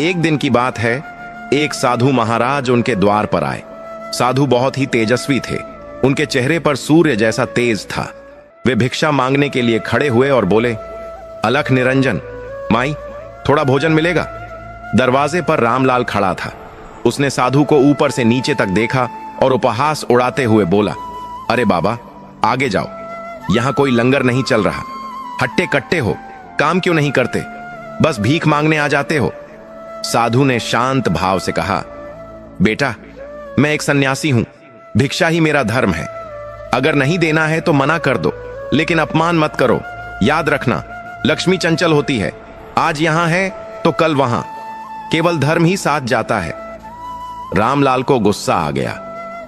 एक दिन की बात है, एक साधु महाराज उनके द्वार पर आए। साधु बहुत ही तेजस्वी थे, उनके चेहरे पर सूर्य जैसा तेज था। वे भिक्षा मांगने के लिए खड़े हुए और बोले, अलख निरंजन, माई, थोड़ा भोजन मिलेगा? दरवाजे पर रामलाल खड़ा था। उसने साधु को ऊपर से नीचे तक देखा और उपहास उड़ाते हुए बोला, अरे बाबा, आगे जाओ, यहां कोई लंगर नहीं चल रहा। हट्टे कट्टे हो, काम क्यों नहीं करते? बस भीख मांगने आ जाते हो। साधु ने शांत भाव से कहा, बेटा, मैं एक सन्यासी हूं, भिक्षा ही मेरा धर्म है। अगर नहीं देना है तो मना कर दो, लेकिन अपमान मत करो। याद रखना, लक्ष्मी चंचल होती है, आज यहां है तो कल वहां। केवल धर्म ही साथ जाता है। रामलाल को गुस्सा आ गया।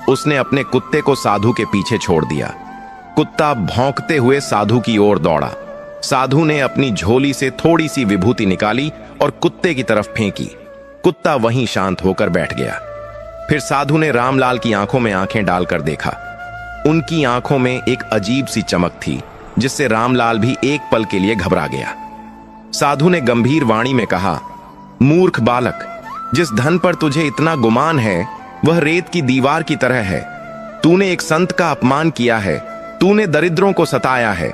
उसने अपने कुत्ते को साधु के पीछे छोड़ दिया। कुत्ता भौंकते हुए साधु की ओर दौड़ा। साधु ने अपनी झोली से थोड़ी सी विभूति निकाली और कुत्ते की तरफ फेंकी। कुत्ता वहीं शांत होकर बैठ गया। फिर साधु ने रामलाल की आंखों में आंखें डालकर देखा। उनकी आंखों में एक अजीब सी चमक थी, जिससे रामलाल भी एक पल के लिए घबरा गया। साधु ने गंभीर वाणी में कहा, मूर्ख बालक, जिस धन पर तुझे इतना गुमान है वह रेत की दीवार की तरह है। तूने एक संत का अपमान किया है, तूने दरिद्रों को सताया है।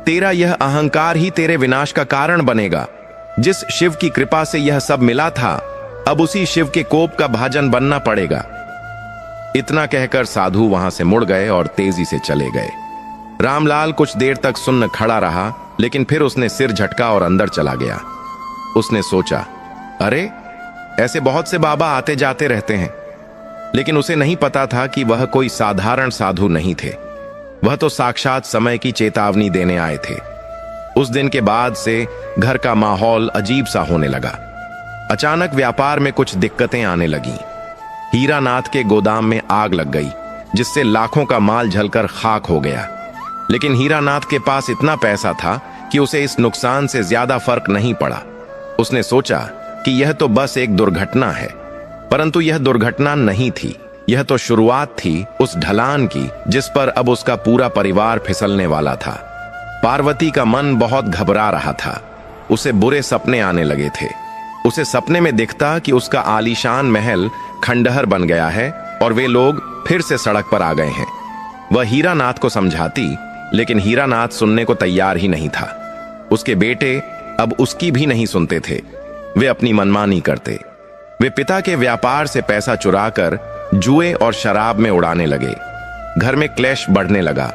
तेरा यह अहंकार ही तेरे विनाश का कारण बनेगा। जिस शिव की कृपा से यह सब मिला था, अब उसी शिव के कोप का भाजन बनना पड़ेगा। इतना कहकर साधु वहां से मुड़ गए और तेजी से चले गए। रामलाल कुछ देर तक सुन्न खड़ा रहा, लेकिन फिर उसने सिर झटका और अंदर चला गया। उसने सोचा, अरे, ऐसे बहुत से बाबा आते जाते रहते हैं। लेकिन उसे नहीं पता था कि वह कोई साधारण साधु नहीं थे। वह तो साक्षात समय की चेतावनी देने आए थे। उस दिन के बाद से घर का माहौल अजीब सा होने लगा। अचानक व्यापार में कुछ दिक्कतें आने लगीं। हीरानाथ के गोदाम में आग लग गई, जिससे लाखों का माल जलकर खाक हो गया। लेकिन हीरानाथ के पास इतना पैसा था कि उसे इस नुकसान से ज्यादा फर्क नहीं पड़ा। उसने सोचा कि यह तो बस एक दुर्घटना है, परंतु यह दुर्घटना नहीं थी। यह तो शुरुआत थी उस ढलान की जिस पर अब उसका पूरा परिवार फिसलने वाला था। पार्वती का मन बहुत घबरा रहा था। उसे बुरे सपने आने लगे थे। उसे सपने में दिखता कि उसका आलीशान महल खंडहर बन गया है और वे लोग फिर से सड़क पर आ गए हैं। वह हीरानाथ को समझाती, लेकिन हीरानाथ सुनने को तैयार ही नहीं था। उसके बेटे अब उसकी भी नहीं सुनते थे। वे अपनी मनमानी करते। वे पिता के व्यापार से पैसा चुराकर जुए और शराब में उड़ाने लगे। घर में क्लेश बढ़ने लगा।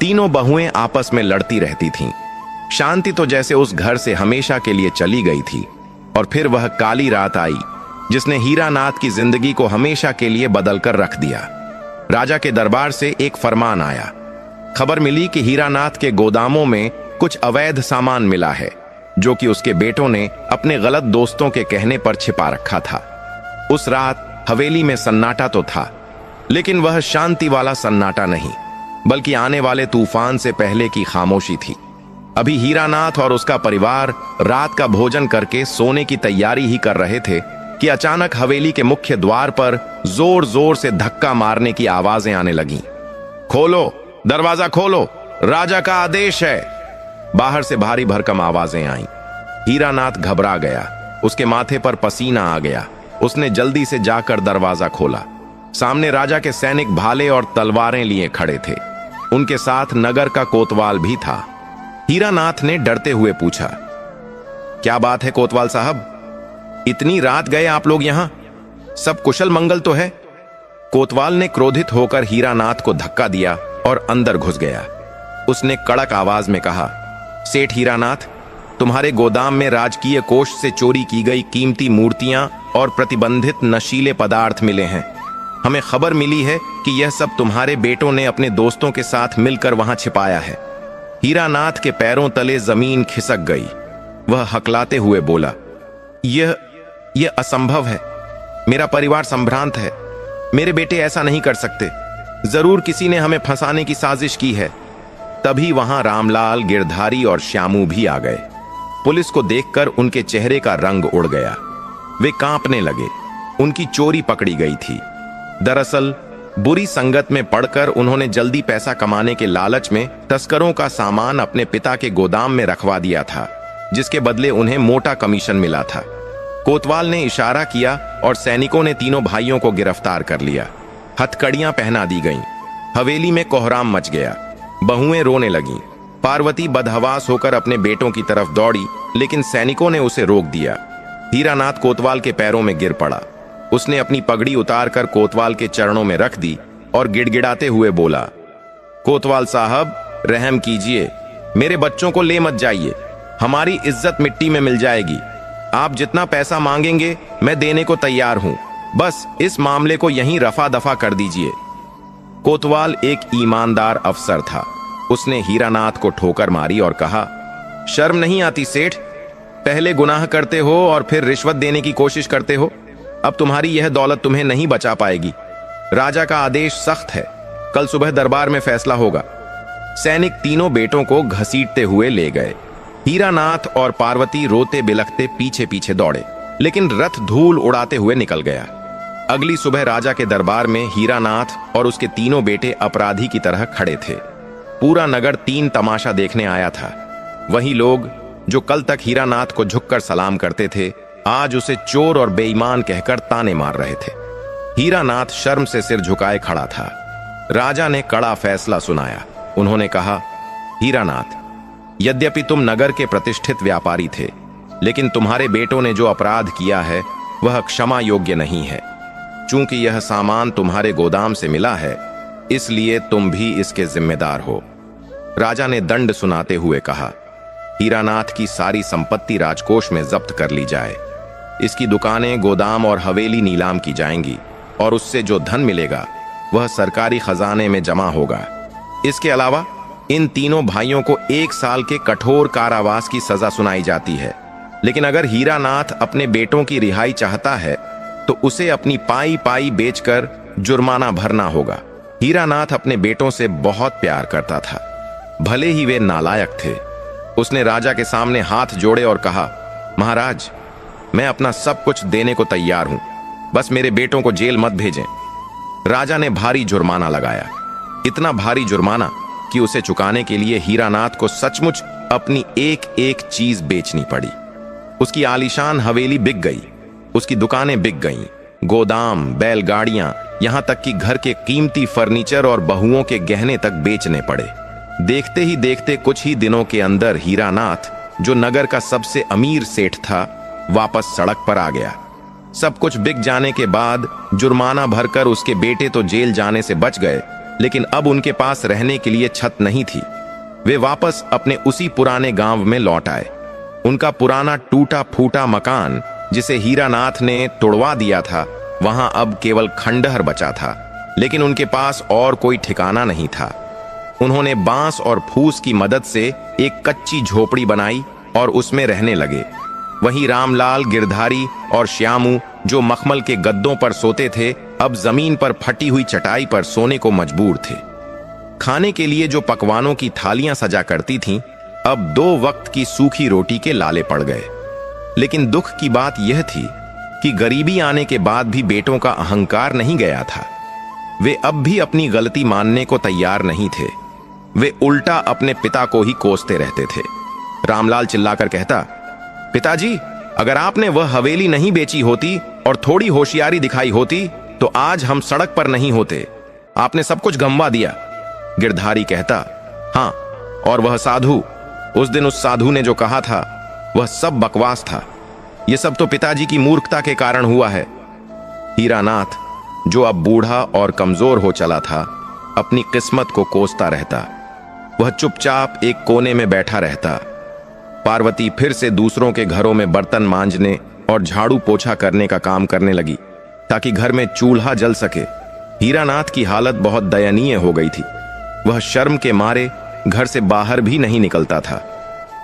तीनों बहुएं आपस में लड़ती रहती थीं। शांति तो जैसे उस घर से हमेशा के लिए चली गई थी। और फिर वह काली रात आई जिसने हीरानाथ की जिंदगी को हमेशा के लिए बदल कर रख दिया। राजा के दरबार से एक फरमान आया। खबर मिली कि हीरानाथ के गोदामों में कुछ अवैध सामान मिला है, जो कि उसके बेटों ने अपने गलत दोस्तों के कहने पर छिपा रखा था। उस रात हवेली में सन्नाटा तो था, लेकिन वह शांति वाला सन्नाटा नहीं, बल्कि आने वाले तूफान से पहले की खामोशी थी। अभी हीरानाथ और उसका परिवार रात का भोजन करके सोने की तैयारी ही कर रहे थे कि अचानक हवेली के मुख्य द्वार पर जोर जोर से धक्का मारने की आवाजें आने लगीं। खोलो, दरवाजा खोलो, राजा का आदेश है। बाहर से भारी भरकम आवाजें आईं। हीरानाथ घबरा गया। उसके माथे पर पसीना आ गया। उसने जल्दी से जाकर दरवाजा खोला। सामने राजा के सैनिक भाले और तलवारें लिए खड़े थे। उनके साथ नगर का कोतवाल भी था। हीरानाथ ने डरते हुए पूछा, क्या बात है कोतवाल साहब, इतनी रात गए आप लोग यहां? सब कुशल मंगल तो है? कोतवाल ने क्रोधित होकर हीरानाथ को धक्का दिया और अंदर घुस गया। उसने कड़क आवाज में कहा, सेठ हीरानाथ, तुम्हारे गोदाम में राजकीय कोष से चोरी की गई कीमती मूर्तियां और प्रतिबंधित नशीले पदार्थ मिले हैं। हमें खबर मिली है कि यह सब तुम्हारे बेटों ने अपने दोस्तों के साथ मिलकर वहां छिपाया है। हीरानाथ के पैरों तले जमीन खिसक गई। वह हकलाते हुए बोला, यह असंभव है। मेरा परिवार संभ्रांत है। मेरे बेटे ऐसा नहीं कर सकते। जरूर किसी ने हमें फंसाने की साजिश की है। तभी वहां रामलाल, गिरधारी और श्यामू भी आ गए। पुलिस को देखकर उनके चेहरे का रंग उड़ गया। वे कांपने लगे। उनकी चोरी पकड़ी गई थी। दरअसल बुरी संगत में पड़कर उन्होंने जल्दी पैसा कमाने के लालच में तस्करों का सामान अपने पिता के गोदाम में रखवा दिया था, जिसके बदले उन्हें मोटा कमीशन मिला था। कोतवाल ने इशारा किया और सैनिकों ने तीनों भाइयों को गिरफ्तार कर लिया। हथकड़ियां पहना दी गईं। हवेली में कोहराम मच गया। बहुएं रोने लगीं। पार्वती बदहवास होकर अपने बेटों की तरफ दौड़ी, लेकिन सैनिकों ने उसे रोक दिया। हीरानाथ कोतवाल के पैरों में गिर पड़ा। उसने अपनी पगड़ी उतारकर कोतवाल के चरणों में रख दी और गिड़गिड़ाते हुए बोला, कोतवाल साहब, रहम कीजिए, मेरे बच्चों को ले मत जाइए। हमारी इज्जत मिट्टी में मिल जाएगी। आप जितना पैसा मांगेंगे मैं देने को तैयार हूं। बस इस मामले को यहीं रफा दफा कर दीजिए। कोतवाल एक ईमानदार अफसर था। उसने हीरानाथ को ठोकर मारी और कहा, शर्म नहीं आती सेठ? पहले गुनाह करते हो और फिर रिश्वत देने की कोशिश करते हो। अब तुम्हारी यह दौलत तुम्हें नहीं बचा पाएगी। राजा का आदेश सख्त है। कल सुबह दरबार में फैसला होगा। सैनिक तीनों बेटों को घसीटते हुए ले गए। हीरानाथ और पार्वती रोते बिलखते पीछे पीछे दौड़े, लेकिन रथ धूल उड़ाते हुए निकल गया। अगली सुबह राजा के दरबार में हीरानाथ और उसके तीनों बेटे अपराधी की तरह खड़े थे। पूरा नगर तीन तमाशा देखने आया था। वही लोग जो कल तक हीरानाथ को झुककर सलाम करते थे, आज उसे चोर और बेईमान कहकर ताने मार रहे थे। हीरानाथ शर्म से सिर झुकाए खड़ा था। राजा ने कड़ा फैसला सुनाया। उन्होंने कहा, हीरानाथ, यद्यपि तुम नगर के प्रतिष्ठित व्यापारी थे, लेकिन तुम्हारे बेटों ने जो अपराध किया है वह क्षमा योग्य नहीं है। चूंकि यह सामान तुम्हारे गोदाम से मिला है, इसलिए तुम भी इसके जिम्मेदार हो। राजा ने दंड सुनाते हुए कहा, हीरानाथ की सारी संपत्ति राजकोष में जब्त कर ली जाए। इसकी दुकानें, गोदाम और हवेली नीलाम की जाएंगी और उससे जो धन मिलेगा वह सरकारी खजाने में जमा होगा। इसके अलावा इन तीनों भाइयों को 1 साल के कठोर कारावास की सजा सुनाई जाती है। लेकिन अगर हीरानाथ अपने बेटों की रिहाई चाहता है तो उसे अपनी पाई पाई बेचकर जुर्माना भरना होगा। हीरानाथ अपने बेटों से बहुत प्यार करता था, भले ही वे नालायक थे। उसने राजा के सामने हाथ जोड़े और कहा, महाराज, मैं अपना सब कुछ देने को तैयार हूं, बस मेरे बेटों को जेल मत भेजें। राजा ने भारी जुर्माना लगाया। इतना भारी जुर्माना कि उसे चुकाने के लिए हीरानाथ को सचमुच अपनी एक एक चीज बेचनी पड़ी। उसकी आलीशान हवेली बिक गई, उसकी दुकानें बिक गईं, गोदाम, बैलगाड़ियां, यहां तक कि घर के कीमती फर्नीचर और बहुओं के गहने तक बेचने पड़े। देखते ही देखते कुछ ही दिनों के अंदर हीरानाथ, जो नगर का सबसे अमीर सेठ था, वापस सड़क पर आ गया। सब कुछ बिक जाने के बाद जुर्माना भरकर उसके बेटे तो जेल जाने से बच गए, लेकिन अब उनके पास रहने के लिए छत नहीं थी। वे वापस अपने उसी पुराने गांव में लौट आए। उनका पुराना टूटा फूटा मकान, जिसे हीरानाथ ने तोड़वा दिया था, वहां अब केवल खंडहर बचा था। लेकिन उनके पास और कोई ठिकाना नहीं था। उन्होंने बांस और फूस की मदद से एक कच्ची झोपड़ी बनाई और उसमें रहने लगे। वहीं रामलाल, गिरधारी और श्यामू, जो मखमल के गद्दों पर सोते थे, अब जमीन पर फटी हुई चटाई पर सोने को मजबूर थे। खाने के लिए जो पकवानों की थालियां सजा करती थीं, अब 2 वक्त की सूखी रोटी के लाले पड़ गए। लेकिन दुख की बात यह थी कि गरीबी आने के बाद भी बेटों का अहंकार नहीं गया था। वे अब भी अपनी गलती मानने को तैयार नहीं थे। वे उल्टा अपने पिता को ही कोसते रहते थे। रामलाल चिल्लाकर कहता, पिताजी, अगर आपने वह हवेली नहीं बेची होती और थोड़ी होशियारी दिखाई होती तो आज हम सड़क पर नहीं होते। आपने सब कुछ गंवा दिया। गिरधारी कहता, हाँ, और वह साधु, उस दिन उस साधु ने जो कहा था वह सब बकवास था। यह सब तो पिताजी की मूर्खता के कारण हुआ है। हीरानाथ, जो अब बूढ़ा और कमजोर हो चला था, अपनी किस्मत को कोसता रहता। वह चुपचाप एक कोने में बैठा रहता। पार्वती फिर से दूसरों के घरों में बर्तन मांजने और झाड़ू पोछा करने का काम करने लगी ताकि घर में चूल्हा जल सके। हीरानाथ की हालत बहुत दयनीय हो गई थी। वह शर्म के मारे घर से बाहर भी नहीं निकलता था।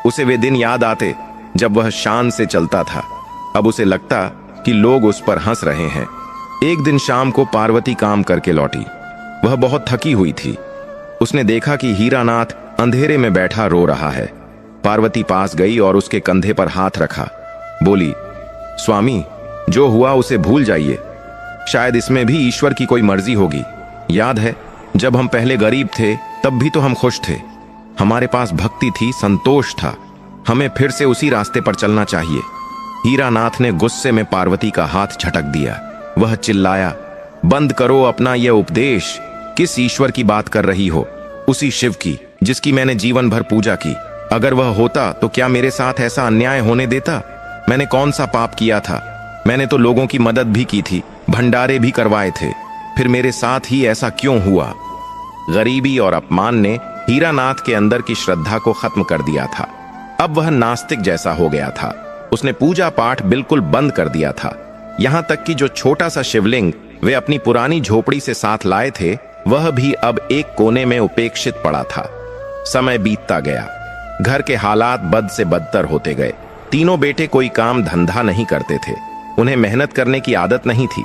उसे वे दिन याद आते जब वह शान से चलता था। अब उसे लगता कि लोग उस पर हंस रहे हैं। एक दिन शाम को पार्वती काम करके लौटी। वह बहुत थकी हुई थी। उसने देखा कि हीरानाथ अंधेरे में बैठा रो रहा है। पार्वती पास गई और उसके कंधे पर हाथ रखा। बोली, स्वामी, जो हुआ उसे भूल जाइए। शायद इसमें भी ईश्वर की कोई मर्जी होगी। याद है, जब हम पहले गरीब थे तब भी तो हम खुश थे। हमारे पास भक्ति थी, संतोष था। हमें फिर से उसी रास्ते पर चलना चाहिए। हीरानाथ ने गुस्से में पार्वती का हाथ झटक दिया। वह चिल्लाया, बंद करो अपना यह उपदेश। किस ईश्वर की बात कर रही हो? उसी शिव की जिसकी मैंने जीवन भर पूजा की। अगर वह होता तो क्या मेरे साथ ऐसा अन्याय होने देता? मैंने कौन सा पाप किया था? मैंने तो लोगों की मदद भी की थी, भंडारे भी करवाए थे। फिर मेरे साथ ही ऐसा क्यों हुआ? गरीबी और अपमान ने हीरानाथ के अंदर की श्रद्धा को खत्म कर दिया था। अब वह नास्तिक जैसा हो गया था। उसने पूजा पाठ बिल्कुल बंद कर दिया था। यहां तक कि जो छोटा सा शिवलिंग वे अपनी पुरानी झोपड़ी से साथ लाए थे, वह भी अब एक कोने में उपेक्षित पड़ा था। समय बीतता गया। घर के हालात बद से बदतर होते गए। तीनों बेटे कोई काम धंधा नहीं करते थे। उन्हें मेहनत करने की आदत नहीं थी।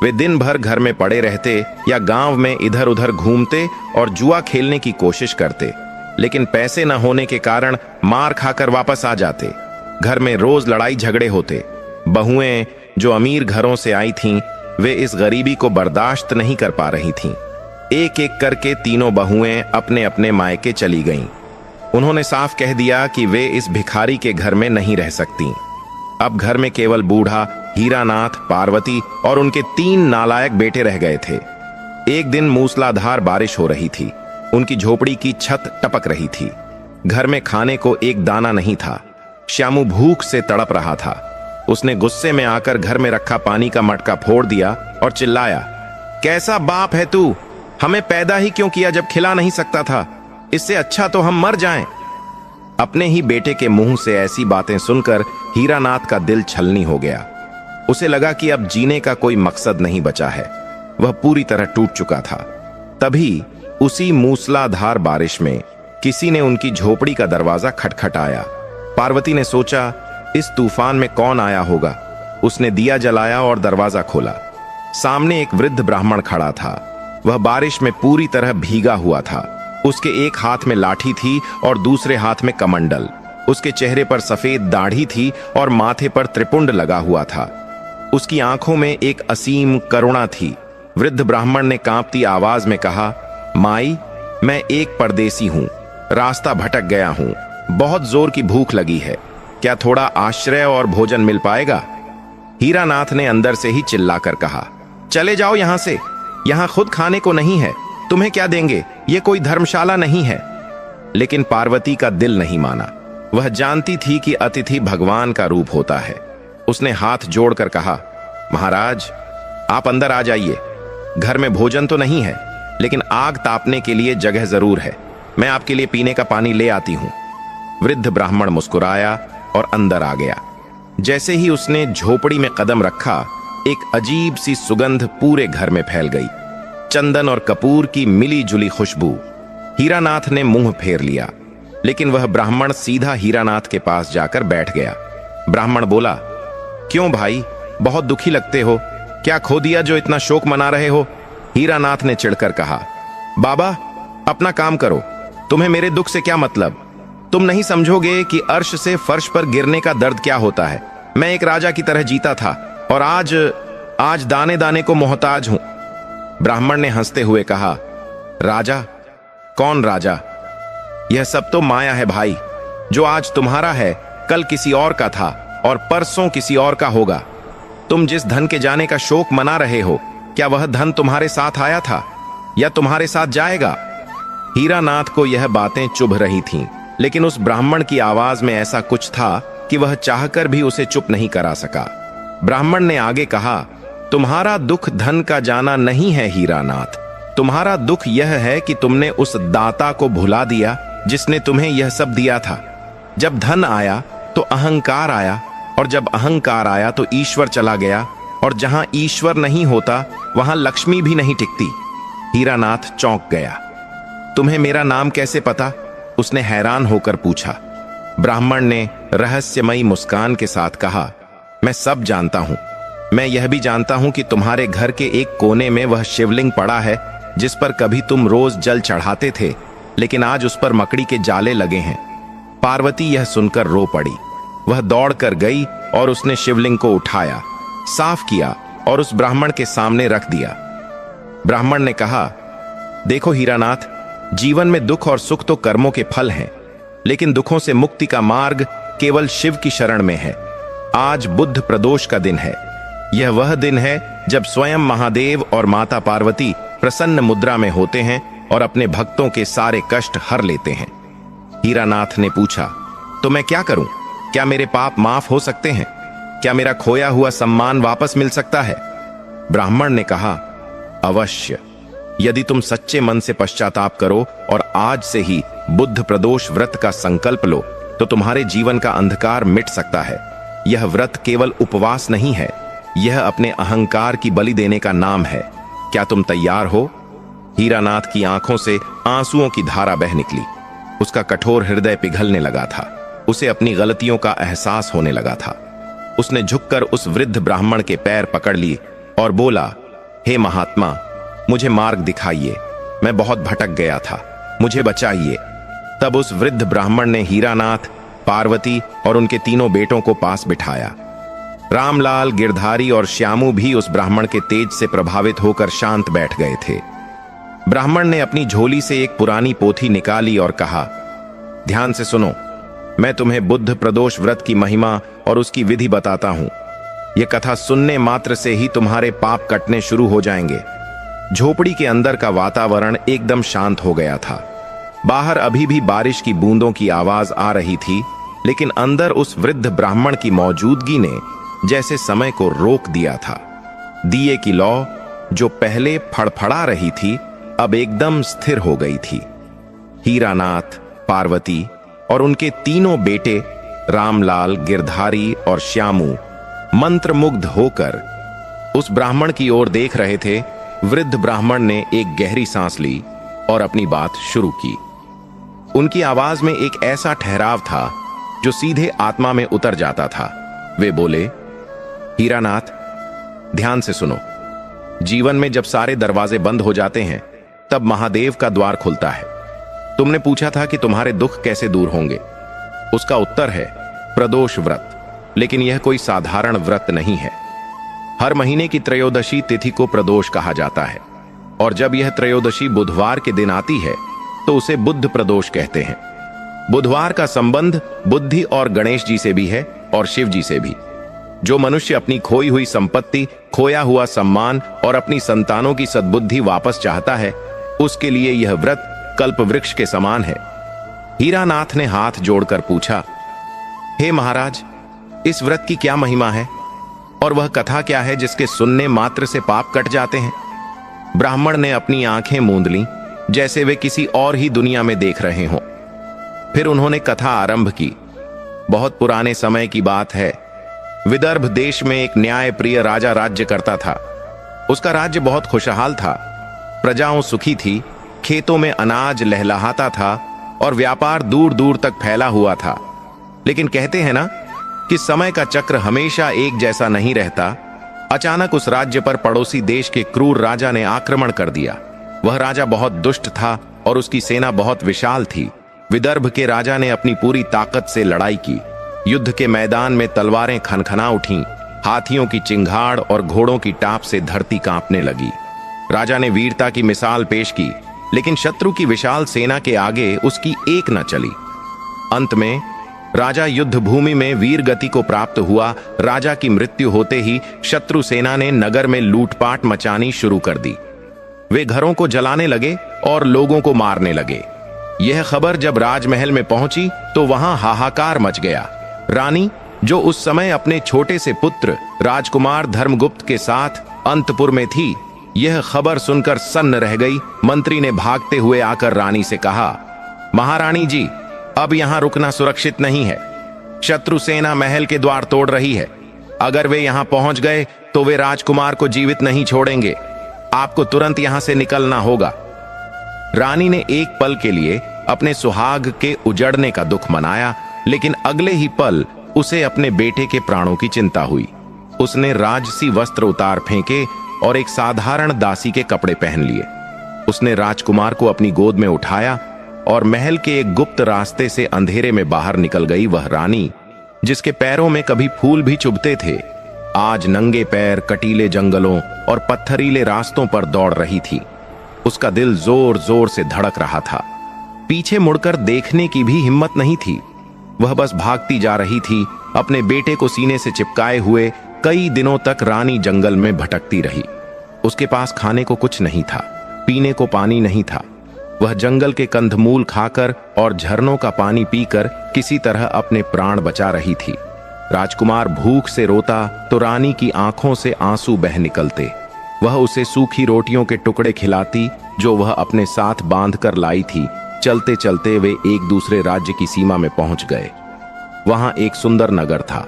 वे दिन भर घर में पड़े रहते या गांव में इधर उधर घूमते और जुआ खेलने की कोशिश करते, लेकिन पैसे न होने के कारण मार खाकर वापस आ जाते। घर में रोज लड़ाई झगड़े होते। बहुएं जो अमीर घरों से आई थीं, वे इस गरीबी को बर्दाश्त नहीं कर पा रही थीं। एक एक करके तीनों बहुएं अपने अपने मायके चली गईं। उन्होंने साफ कह दिया कि वे इस भिखारी के घर में नहीं रह सकती। अब घर में केवल बूढ़ा हीरानाथ, पार्वती और उनके 3 नालायक बेटे रह गए थे। एक दिन मूसलाधार बारिश हो रही थी। उनकी झोपड़ी की छत टपक रही थी। घर में खाने को एक दाना नहीं था। श्यामू भूख से तड़प रहा था। उसने गुस्से में आकर घर में रखा पानी का मटका फोड़ दिया और चिल्लाया, कैसा बाप है तू? हमें पैदा ही क्यों किया जब खिला नहीं सकता था? इससे अच्छा तो हम मर जाएं। अपने ही बेटे के मुंह से ऐसी बातें सुनकर हीरानाथ का दिल छलनी हो गया। उसे लगा कि अब जीने का कोई मकसद नहीं बचा है। वह पूरी तरह टूट चुका था। तभी उसी मूसलाधार बारिश में किसी ने उनकी झोपड़ी का दरवाजा खटखटाया। पार्वती ने सोचा, इस तूफान में कौन आया होगा। उसने दिया जलाया और दरवाजा खोला। सामने एक वृद्ध ब्राह्मण खड़ा था। वह बारिश में पूरी तरह भीगा हुआ था। उसके एक हाथ में लाठी थी और दूसरे हाथ में कमंडल। उसके चेहरे पर सफेद दाढ़ी थी और माथे पर त्रिपुंड लगा हुआ था। उसकी आंखों में एक असीम करुणा थी। वृद्ध ब्राह्मण ने कांपती आवाज में कहा, माई, मैं एक परदेसी हूं, रास्ता भटक गया हूं, बहुत जोर की भूख लगी है, क्या थोड़ा आश्रय और भोजन मिल पाएगा? हीरानाथ ने अंदर से ही चिल्लाकर कहा, चले जाओ यहां से, यहां खुद खाने को नहीं है, तुम्हें क्या देंगे? ये कोई धर्मशाला नहीं है। लेकिन पार्वती का दिल नहीं माना। वह जानती थी कि अतिथि भगवान का रूप होता है। उसने हाथ जोड़कर कहा, महाराज, आप अंदर आ जाइए। घर में भोजन तो नहीं है, लेकिन आग तापने के लिए जगह जरूर है। मैं आपके लिए पीने का पानी ले आती हूं। वृद्ध ब्राह्मण मुस्कुराया और अंदर आ गया। जैसे ही उसने झोपड़ी में कदम रखा, एक अजीब सी सुगंध पूरे घर में फैल गई। चंदन और कपूर की मिली जुली खुशबू। हीरानाथ ने मुंह फेर लिया, लेकिन वह ब्राह्मण सीधा हीरानाथ के पास जाकर बैठ गया। ब्राह्मण बोला, क्यों भाई, बहुत दुखी लगते हो? क्या खो दिया जो इतना शोक मना रहे हो? हीरानाथ ने चिढ़कर कहा, बाबा, अपना काम करो, तुम्हें मेरे दुख से क्या मतलब? तुम नहीं समझोगे कि अर्श से फर्श पर गिरने का दर्द क्या होता है। मैं एक राजा की तरह जीता था और आज दाने दाने को मोहताज हूं। ब्राह्मण ने हंसते हुए कहा, राजा? कौन राजा? यह सब तो माया है भाई। जो आज तुम्हारा है, कल किसी और का था और परसों किसी और का होगा। तुम जिस धन के जाने का शोक मना रहे हो, क्या वह धन तुम्हारे साथ आया था या तुम्हारे साथ जाएगा? हीरानाथ को यह बातें चुभ रही थीं, लेकिन उस ब्राह्मण की आवाज में ऐसा कुछ था कि वह चाहकर भी उसे चुप नहीं करा सका। ब्राह्मण ने आगे कहा, तुम्हारा दुख धन का जाना नहीं है हीरानाथ, तुम्हारा दुख यह है कि तुमने उस दाता को भुला दिया जिसने तुम्हें यह सब दिया था। जब धन आया तो अहंकार आया, और जब अहंकार आया तो ईश्वर चला गया, और जहां ईश्वर नहीं होता वहां लक्ष्मी भी नहीं टिकती। हीरानाथ चौंक गया। तुम्हें मेरा नाम कैसे पता? उसने हैरान होकर पूछा। ब्राह्मण ने रहस्यमयी मुस्कान के साथ कहा, मैं सब जानता हूं। मैं यह भी जानता हूं कि तुम्हारे घर के एक कोने में वह शिवलिंग पड़ा है जिस पर कभी तुम रोज जल चढ़ाते थे, लेकिन आज उस पर मकड़ी के जाले लगे हैं। पार्वती यह सुनकर रो पड़ी। वह दौड़कर गई और उसने शिवलिंग को उठाया, साफ किया और उस ब्राह्मण के सामने रख दिया। ब्राह्मण ने कहा, देखो हीरानाथ, जीवन में दुख और सुख तो कर्मों के फल हैं, लेकिन दुखों से मुक्ति का मार्ग केवल शिव की शरण में है। आज बुद्ध प्रदोष का दिन है। यह वह दिन है जब स्वयं महादेव और माता पार्वती प्रसन्न मुद्रा में होते हैं और अपने भक्तों के सारे कष्ट हर लेते हैं। हीरानाथ ने पूछा, तो मैं क्या करूं? क्या मेरे पाप माफ हो सकते हैं? क्या मेरा खोया हुआ सम्मान वापस मिल सकता है? ब्राह्मण ने कहा, अवश्य। यदि तुम सच्चे मन से पश्चाताप करो और आज से ही बुद्ध प्रदोष व्रत का संकल्प लो तो तुम्हारे जीवन का अंधकार मिट सकता है। यह व्रत केवल उपवास नहीं है, यह अपने अहंकार की बलि देने का नाम है। क्या तुम तैयार हो? हीरानाथ की आंखों से आंसुओं की धारा बह निकली। उसका कठोर हृदय पिघलने लगा था। उसे अपनी गलतियों का एहसास होने लगा था। उसने झुककर उस वृद्ध ब्राह्मण के पैर पकड़ लिए और बोला, हे महात्मा, मुझे मार्ग दिखाइए। मैं बहुत भटक गया था, मुझे बचाइए। तब उस वृद्ध ब्राह्मण ने हीरानाथ, पार्वती और उनके तीनों बेटों को पास बिठाया। रामलाल, गिरधारी और श्यामू भी उस ब्राह्मण के तेज से प्रभावित होकर शांत बैठ गए थे। ब्राह्मण ने अपनी झोली से एक पुरानी पोथी निकाली और कहा, ध्यान से सुनो, मैं तुम्हें बुद्ध प्रदोष व्रत की महिमा और उसकी विधि बताता हूं। यह कथा सुनने मात्र से ही तुम्हारे पाप कटने शुरू हो जाएंगे। झोपड़ी के अंदर का वातावरण एकदम शांत हो गया था। बाहर अभी भी बारिश की बूंदों की आवाज आ रही थी, लेकिन अंदर उस वृद्ध ब्राह्मण की मौजूदगी ने जैसे समय को रोक दिया था। दिए की लौ जो पहले फड़फड़ा रही थी अब एकदम स्थिर हो गई थी। हीरानाथ, पार्वती और उनके तीनों बेटे रामलाल, गिरधारी और श्यामू मंत्रमुग्ध होकर उस ब्राह्मण की ओर देख रहे थे। वृद्ध ब्राह्मण ने एक गहरी सांस ली और अपनी बात शुरू की। उनकी आवाज में एक ऐसा ठहराव था जो सीधे आत्मा में उतर जाता था। वे बोले, हीरानाथ, ध्यान से सुनो। जीवन में जब सारे दरवाजे बंद हो जाते हैं तब महादेव का द्वार खुलता है। तुमने पूछा था कि तुम्हारे दुख कैसे दूर होंगे। उसका उत्तर है प्रदोष व्रत। लेकिन यह कोई साधारण व्रत नहीं है। हर महीने की त्रयोदशी तिथि को प्रदोष कहा जाता है, और जब यह त्रयोदशी बुधवार के दिन आती है तो उसे बुद्ध प्रदोष कहते हैं। बुधवार का संबंध बुद्धि और गणेश जी से भी है और शिव जी से भी। जो मनुष्य अपनी खोई हुई संपत्ति, खोया हुआ सम्मान और अपनी संतानों की सद्बुद्धि वापस चाहता है, उसके लिए यह व्रत कल्प वृक्ष के समान है। हीरानाथ ने हाथ जोड़कर पूछा, हे महाराज, इस व्रत की क्या महिमा है और वह कथा क्या है जिसके सुनने मात्र से पाप कट जाते हैं? ब्राह्मण ने अपनी आंखें मूंद लीं, जैसे वे किसी और ही दुनिया में देख रहे हों। फिर उन्होंने कथा आरंभ की। बहुत पुराने समय की बात है। विदर्भ देश में एक न्यायप्रिय राजा राज्य करता था। उसका राज्य बहुत खुशहाल था। प्रजाओं सुखी थी, खेतों में अनाज लहलहाता था और व्यापार दूर दूर तक फैला हुआ था। लेकिन कहते हैं ना कि समय का चक्र हमेशा एक जैसा नहीं रहता। अचानक उस राज्य पर पड़ोसी देश के क्रूर राजा ने आक्रमण कर दिया। वह राजा बहुत दुष्ट था और उसकी सेना बहुत विशाल थी। विदर्भ के राजा ने अपनी पूरी ताकत से लड़ाई की। युद्ध के मैदान में तलवारें खनखना उठीं, हाथियों की चिंगाड़ और घोड़ों की टाप से धरती कांपने लगी। राजा ने वीरता की मिसाल पेश की, लेकिन शत्रु की विशाल सेना के आगे उसकी एक न चली। अंत में राजा युद्ध भूमि में वीर गति को प्राप्त हुआ। राजा की मृत्यु होते ही शत्रु सेना ने नगर में लूटपाट मचानी शुरू कर दी। वे घरों को जलाने लगे और लोगों को मारने लगे। यह खबर जब राजमहल में पहुंची तो वहां हाहाकार मच गया। रानी, जो उस समय अपने छोटे से पुत्र राजकुमार धर्मगुप्त के साथ अंतपुर में थी, यह खबर सुनकर सन्न रह गई। मंत्री ने भागते हुए आकर रानी से कहा, महारानी जी, अब यहां रुकना सुरक्षित नहीं है। शत्रु सेना महल के द्वार तोड़ रही है। अगर वे यहां पहुंच गए तो वे राजकुमार को जीवित नहीं छोड़ेंगे। आपको तुरंत यहां से निकलना होगा। रानी ने एक पल के लिए अपने सुहाग के उजड़ने का दुख मनाया, लेकिन अगले ही पल उसे अपने बेटे के प्राणों की चिंता हुई। उसने राजसी वस्त्र उतार फेंके और एक साधारण दासी के कपड़े पहन लिए। उसने राजकुमार को अपनी गोद में उठाया और महल के एक गुप्त रास्ते से अंधेरे में बाहर निकल गई। वह रानी, जिसके पैरों में कभी फूल भी चुभते थे, आज नंगे पैर कटीले जंगलों और पत्थरीले रास्तों पर दौड़ रही थी। उसका दिल जोर जोर से धड़क रहा था। पीछे मुड़कर देखने की भी हिम्मत नहीं थी। वह बस भागती जा रही थी, अपने बेटे को सीने से चिपकाए हुए। कई दिनों तक रानी जंगल में भटकती रही। उसके पास खाने को कुछ नहीं था, पीने को पानी नहीं था। वह जंगल के कंदमूल खाकर और झरनों का पानी पीकर किसी तरह अपने प्राण बचा रही थी। राजकुमार भूख से रोता तो रानी की आंखों से आंसू बह निकलते। वह उसे सूखी रोटियों के टुकड़े खिलाती जो वह अपने साथ बांध कर लाई थी। चलते चलते वे एक दूसरे राज्य की सीमा में पहुंच गए। वहां एक सुंदर नगर था।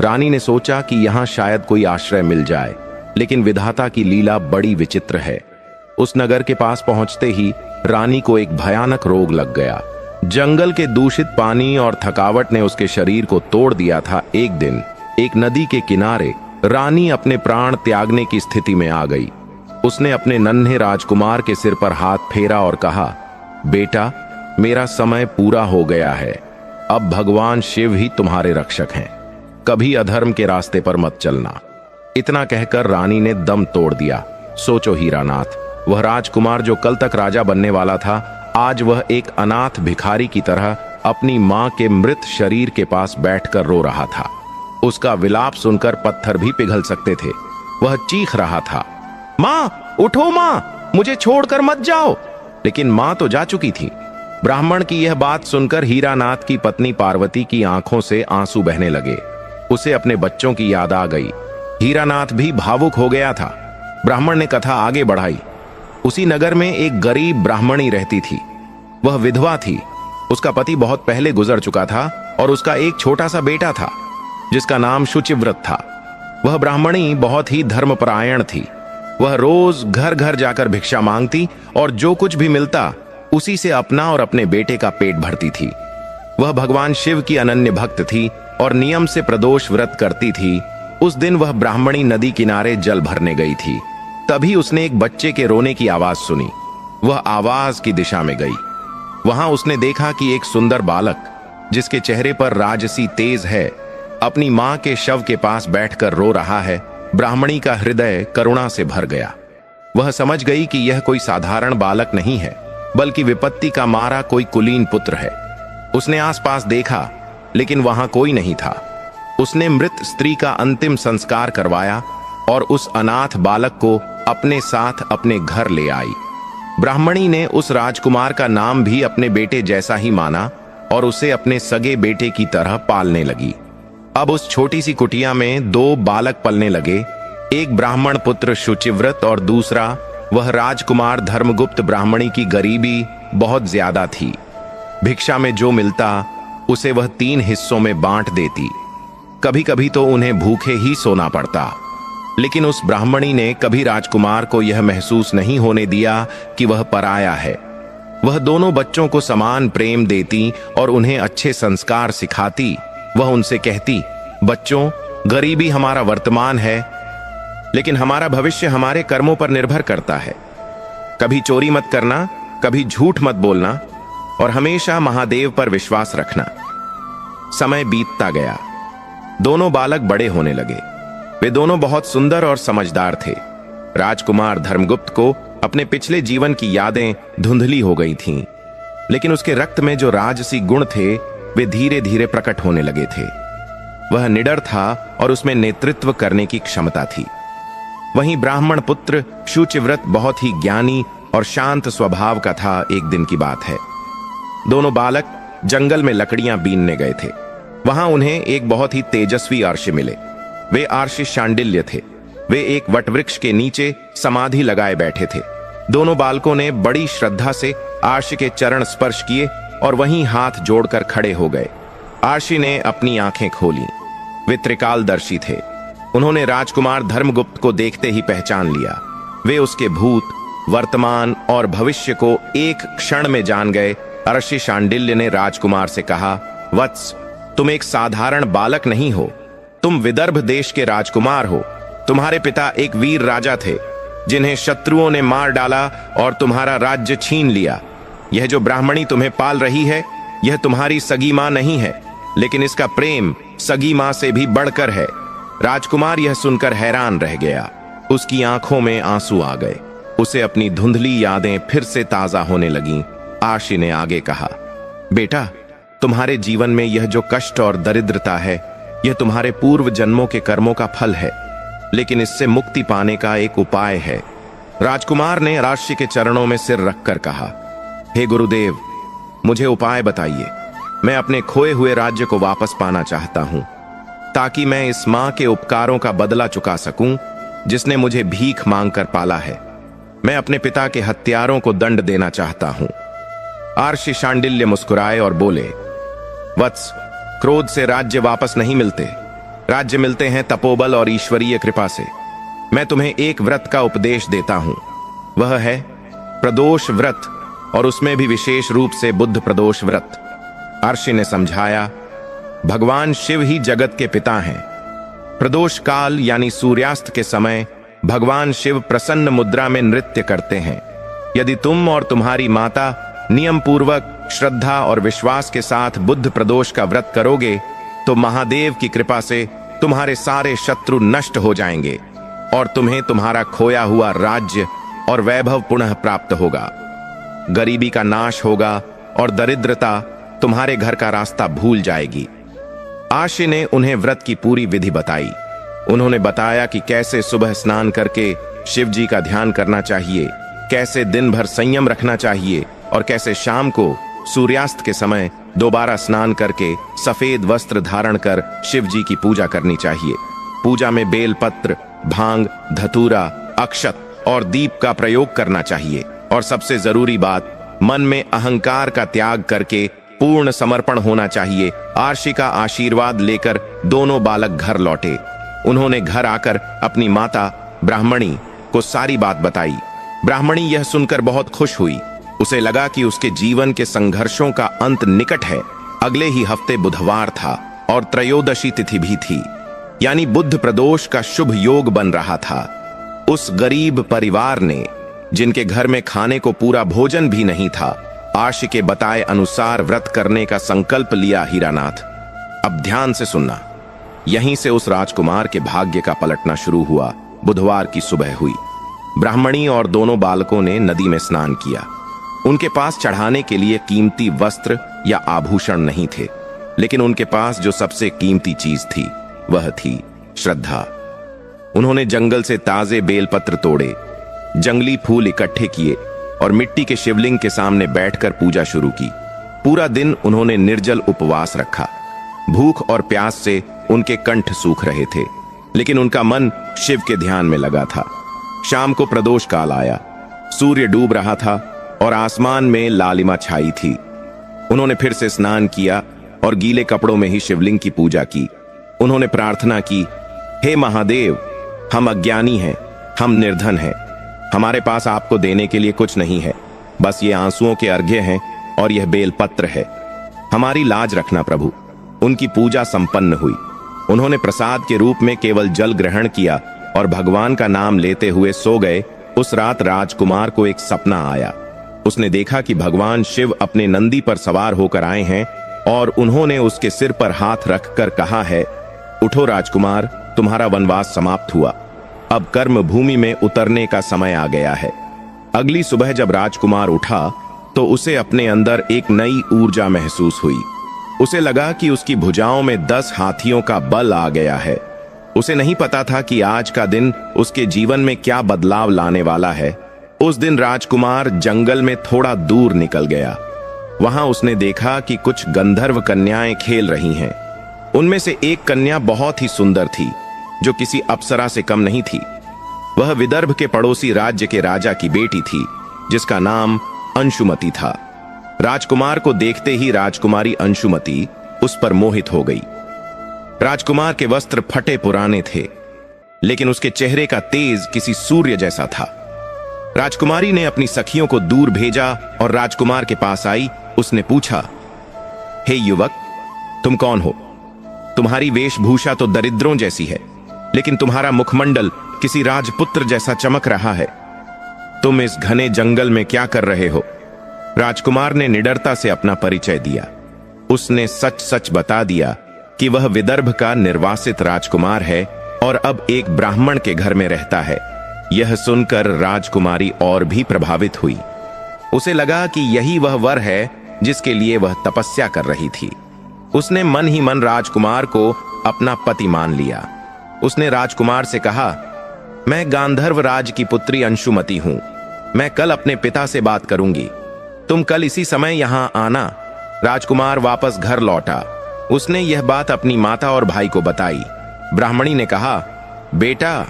रानी ने सोचा कि यहां शायद कोई आश्रय मिल जाए, लेकिन विधाता की लीला बड़ी विचित्र है। उस नगर के पास पहुंचते ही रानी को एक भयानक रोग लग गया। जंगल के दूषित पानी और थकावट ने उसके शरीर को तोड़ दिया था। एक दिन एक नदी के किनारे रानी अपने प्राण त्यागने की स्थिति में आ गई। उसने अपने नन्हे राजकुमार के सिर पर हाथ फेरा और कहा, बेटा, मेरा समय पूरा हो गया है। अब भगवान शिव ही तुम्हारे रक्षक हैं। कभी अधर्म के रास्ते पर मत चलना। इतना कहकर रानी ने दम तोड़ दिया। सोचो हीरानाथ, वह राजकुमार जो कल तक राजा बनने वाला था, आज वह एक अनाथ भिखारी की तरह अपनी मां के मृत शरीर के पास बैठकर रो रहा था। उसका विलाप सुनकर पत्थर भी पिघल सकते थे। वह चीख रहा था, मां, उठो मां, मुझे छोड़कर मत जाओ। लेकिन मां तो जा चुकी थी। ब्राह्मण की यह बात सुनकर हीरानाथ की पत्नी पार्वती की आंखों से आंसू बहने लगे। उसे अपने बच्चों की याद आ गई। हीरानाथ भी भावुक हो गया था। ब्राह्मण ने कथा आगे बढ़ाई। उसी नगर में एक गरीब ब्राह्मणी रहती थी। वह विधवा थी। उसका पति बहुत पहले गुजर चुका था और उसका एक छोटा सा बेटा था जिसका नाम शुचिव्रत था। वह ब्राह्मणी बहुत ही धर्मपरायण थी। वह रोज घर घर जाकर भिक्षा मांगती और जो कुछ भी मिलता उसी से अपना और अपने बेटे का पेट भरती थी। वह भगवान शिव की अनन्य भक्त थी और नियम से प्रदोष व्रत करती थी। उस दिन वह ब्राह्मणी नदी किनारे जल भरने गई थी। तभी उसने एक बच्चे के रोने की आवाज सुनी। वह आवाज की दिशा में गई। वहां उसने देखा कि एक सुंदर बालक, जिसके चेहरे पर राजसी तेज है, अपनी मां के शव के पास बैठकर रो रहा है। ब्राह्मणी का हृदय करुणा से भर गया। वह समझ गई कि यह कोई साधारण बालक नहीं है, बल्कि विपत्ति का मारा कोई कुलीन पुत्र है। उसने आसपास देखा, लेकिन वहां कोई नहीं था। उसने मृत स्त्री का अंतिम संस्कार करवाया और उस अनाथ बालक को अपने साथ अपने घर ले आई। ब्राह्मणी ने उस राजकुमार का नाम भी अपने बेटे जैसा ही माना और उसे अपने सगे बेटे की तरह पालने लगी। अब उस छोटी सी कुटिया में दो बालक पलने लगे, एक ब्राह्मण पुत्र शुचिव्रत और दूसरा वह राजकुमार धर्मगुप्त। ब्राह्मणी की गरीबी बहुत ज्यादा थी। भिक्षा में जो मिलता उसे वह 3 हिस्सों में बांट देती। कभी कभी तो उन्हें भूखे ही सोना पड़ता। लेकिन उस ब्राह्मणी ने कभी राजकुमार को यह महसूस नहीं होने दिया कि वह पराया है। वह दोनों बच्चों को समान प्रेम देती और उन्हें अच्छे संस्कार सिखाती। वह उनसे कहती, बच्चों, गरीबी हमारा वर्तमान है, लेकिन हमारा भविष्य हमारे कर्मों पर निर्भर करता है। कभी चोरी मत करना, कभी झूठ मत बोलना और हमेशा महादेव पर विश्वास रखना। समय बीतता गया। दोनों बालक बड़े होने लगे। वे दोनों बहुत सुंदर और समझदार थे। राजकुमार धर्मगुप्त को अपने पिछले जीवन की यादें धुंधली हो गई थीं, लेकिन उसके रक्त में जो राजसी गुण थे वे धीरे धीरे प्रकट होने लगे थे। वह निडर था और उसमें नेतृत्व करने की क्षमता थी। वहीं ब्राह्मण पुत्र शुचिव्रत बहुत ही ज्ञानी और शांत स्वभाव का था। एक दिन की बात है, दोनों बालक जंगल में लकड़ियां बीनने गए थे। वहां उन्हें एक बहुत ही तेजस्वी अर्षि मिले। वे अर्षि शांडिल्य थे। वे एक वटवृक्ष के नीचे समाधि लगाए बैठे थे। दोनों बालकों ने बड़ी श्रद्धा से अर्षि के चरण स्पर्श किए और वहीं हाथ जोड़कर खड़े हो गए। अर्षि ने अपनी आंखें खोली। वे त्रिकालदर्शी थे। उन्होंने राजकुमार धर्मगुप्त को देखते ही पहचान लिया। वे उसके भूत, वर्तमान और भविष्य को एक क्षण में जान गए। अर्षि शांडिल्य ने राजकुमार से कहा, वत्स, तुम एक साधारण बालक नहीं हो, तुम विदर्भ देश के राजकुमार हो। तुम्हारे पिता एक वीर राजा थे जिन्हें शत्रुओं ने मार डाला और तुम्हारा राज्य छीन लिया। यह जो ब्राह्मणी तुम्हें पाल रही है, यह तुम्हारी सगी मां नहीं है, लेकिन इसका प्रेम सगी मां से भी बढ़कर है। राजकुमार यह सुनकर हैरान रह गया। उसकी आंखों में आंसू आ गए। उसे अपनी धुंधली यादें फिर से ताजा होने लगीं। अर्षि ने आगे कहा, बेटा, तुम्हारे जीवन में यह जो कष्ट और दरिद्रता है, यह तुम्हारे पूर्व जन्मों के कर्मों का फल है, लेकिन इससे मुक्ति पाने का एक उपाय है। राजकुमार ने अर्षि के चरणों में सिर रखकर कहा, हे गुरुदेव, मुझे उपाय बताइए। मैं अपने खोए हुए राज्य को वापस पाना चाहता हूं, ताकि मैं इस मां के उपकारों का बदला चुका सकूं जिसने मुझे भीख मांगकर पाला है। मैं अपने पिता के हत्यारों को दंड देना चाहता हूं। अर्षि शांडिल्य मुस्कुराए और बोले, वत्स, क्रोध से राज्य वापस नहीं मिलते। राज्य मिलते हैं तपोबल और ईश्वरीय कृपा से। मैं तुम्हें एक व्रत का उपदेश देता हूं। वह है प्रदोष व्रत, और उसमें भी विशेष रूप से बुद्ध प्रदोष व्रत। अर्षि ने समझाया, भगवान शिव ही जगत के पिता हैं। प्रदोष काल यानी सूर्यास्त के समय भगवान शिव प्रसन्न मुद्रा में नृत्य करते हैं। यदि तुम और तुम्हारी माता नियम पूर्वक, श्रद्धा और विश्वास के साथ बुद्ध प्रदोष का व्रत करोगे, तो महादेव की कृपा से तुम्हारे सारे शत्रु नष्ट हो जाएंगे और तुम्हें तुम्हारा खोया हुआ राज्य और वैभव पुनः प्राप्त होगा। गरीबी का नाश होगा और दरिद्रता तुम्हारे घर का रास्ता भूल जाएगी। अर्षि ने उन्हें व्रत की पूरी विधि बताई। उन्होंने बताया कि कैसे सुबह स्नान करके शिव जी का ध्यान करना चाहिए, कैसे दिन भर संयम रखना चाहिए और कैसे शाम को सूर्यास्त के समय दोबारा स्नान करके सफेद वस्त्र धारण कर शिव जी की पूजा करनी चाहिए। पूजा में बेलपत्र, भांग, धतूरा, अक्षत और दीप का प्रयोग करना चाहिए। और सबसे जरूरी बात, मन में अहंकार का त्याग करके पूर्ण समर्पण होना चाहिए। अर्षि का आशीर्वाद लेकर दोनों बालक घर लौटे। उन्होंने घर आकर अपनी माता ब्राह्मणी को सारी बात बताई। ब्राह्मणी यह सुनकर बहुत खुश हुई। उसे लगा कि उसके जीवन के संघर्षों का अंत निकट है। अगले ही हफ्ते बुधवार था और त्रयोदशी तिथि भी थी, यानी बुद्ध प्रदोष का शुभ योग बन रहा था। उस गरीब परिवार ने, जिनके घर में खाने को पूरा भोजन भी नहीं था, अर्षि के बताए अनुसार व्रत करने का संकल्प लिया। हीरानाथ, अब ध्यान से सुनना। यहीं से उस राजकुमार के भाग्य का पलटना शुरू हुआ। बुधवार की सुबह हुई। ब्राह्मणी और दोनों बालकों ने नदी में स्नान किया। उनके पास चढ़ाने के लिए कीमती वस्त्र या आभूषण नहीं थे, लेकिन उनके पास जो सबसे कीमती चीज थी वह थी श्रद्धा। उन्होंने जंगल से ताजे बेलपत्र तोड़े, जंगली फूल इकट्ठे किए और मिट्टी के शिवलिंग के सामने बैठकर पूजा शुरू की। पूरा दिन उन्होंने निर्जल उपवास रखा। भूख और प्यास से उनके कंठ सूख रहे थे, लेकिन उनका मन शिव के ध्यान में लगा था। शाम को प्रदोष काल आया। सूर्य डूब रहा था और आसमान में लालिमा छाई थी। उन्होंने फिर से स्नान किया और गीले कपड़ों में ही शिवलिंग की पूजा की। उन्होंने प्रार्थना की, हे महादेव, हम अज्ञानी हैं, हम निर्धन हैं, हमारे पास आपको देने के लिए कुछ नहीं है, बस ये आंसुओं के अर्घ्य हैं और यह बेलपत्र है। हमारी लाज रखना प्रभु। उनकी पूजा संपन्न हुई। उन्होंने प्रसाद के रूप में केवल जल ग्रहण किया और भगवान का नाम लेते हुए सो गए। उस रात राजकुमार को एक सपना आया। उसने देखा कि भगवान शिव अपने नंदी पर सवार होकर आए हैं और उन्होंने उसके सिर पर हाथ रखकर कहा है, उठो राजकुमार, तुम्हारा वनवास समाप्त हुआ, अब कर्म भूमि में उतरने का समय आ गया है। अगली सुबह जब राजकुमार उठा तो उसे अपने अंदर एक नई ऊर्जा महसूस हुई। उसे लगा कि उसकी भुजाओं में 10 हाथियों का बल आ गया है। उसे नहीं पता था कि आज का दिन उसके जीवन में क्या बदलाव लाने वाला है। उस दिन राजकुमार जंगल में थोड़ा दूर निकल गया। वहां उसने देखा कि कुछ गंधर्व कन्याएं खेल रही हैं। उनमें से एक कन्या बहुत ही सुंदर थी, जो किसी अप्सरा से कम नहीं थी। वह विदर्भ के पड़ोसी राज्य के राजा की बेटी थी, जिसका नाम अंशुमति था। राजकुमार को देखते ही राजकुमारी अंशुमति उस पर मोहित हो गई। राजकुमार के वस्त्र फटे पुराने थे, लेकिन उसके चेहरे का तेज किसी सूर्य जैसा था। राजकुमारी ने अपनी सखियों को दूर भेजा और राजकुमार के पास आई। उसने पूछा, हे युवक, तुम कौन हो? तुम्हारी वेशभूषा तो दरिद्रों जैसी है, लेकिन तुम्हारा मुखमंडल किसी राजपुत्र जैसा चमक रहा है। तुम इस घने जंगल में क्या कर रहे हो? राजकुमार ने निडरता से अपना परिचय दिया। उसने सच सच बता दिया कि वह विदर्भ का निर्वासित राजकुमार है और अब एक ब्राह्मण के घर में रहता है। यह सुनकर राजकुमारी और भी प्रभावित हुई। उसे लगा कि यही वह वर है जिसके लिए वह तपस्या कर रही थी। उसने मन ही मन राजकुमार को अपना पति मान लिया। उसने राजकुमार से कहा, मैं गांधर्व राज की पुत्री अंशुमति हूं। मैं कल अपने पिता से बात करूंगी। तुम कल इसी समय यहां आना। राजकुमार वापस घर लौटा। उसने यह बात अपनी माता और भाई को बताई। ब्राह्मणी ने कहा, बेटा,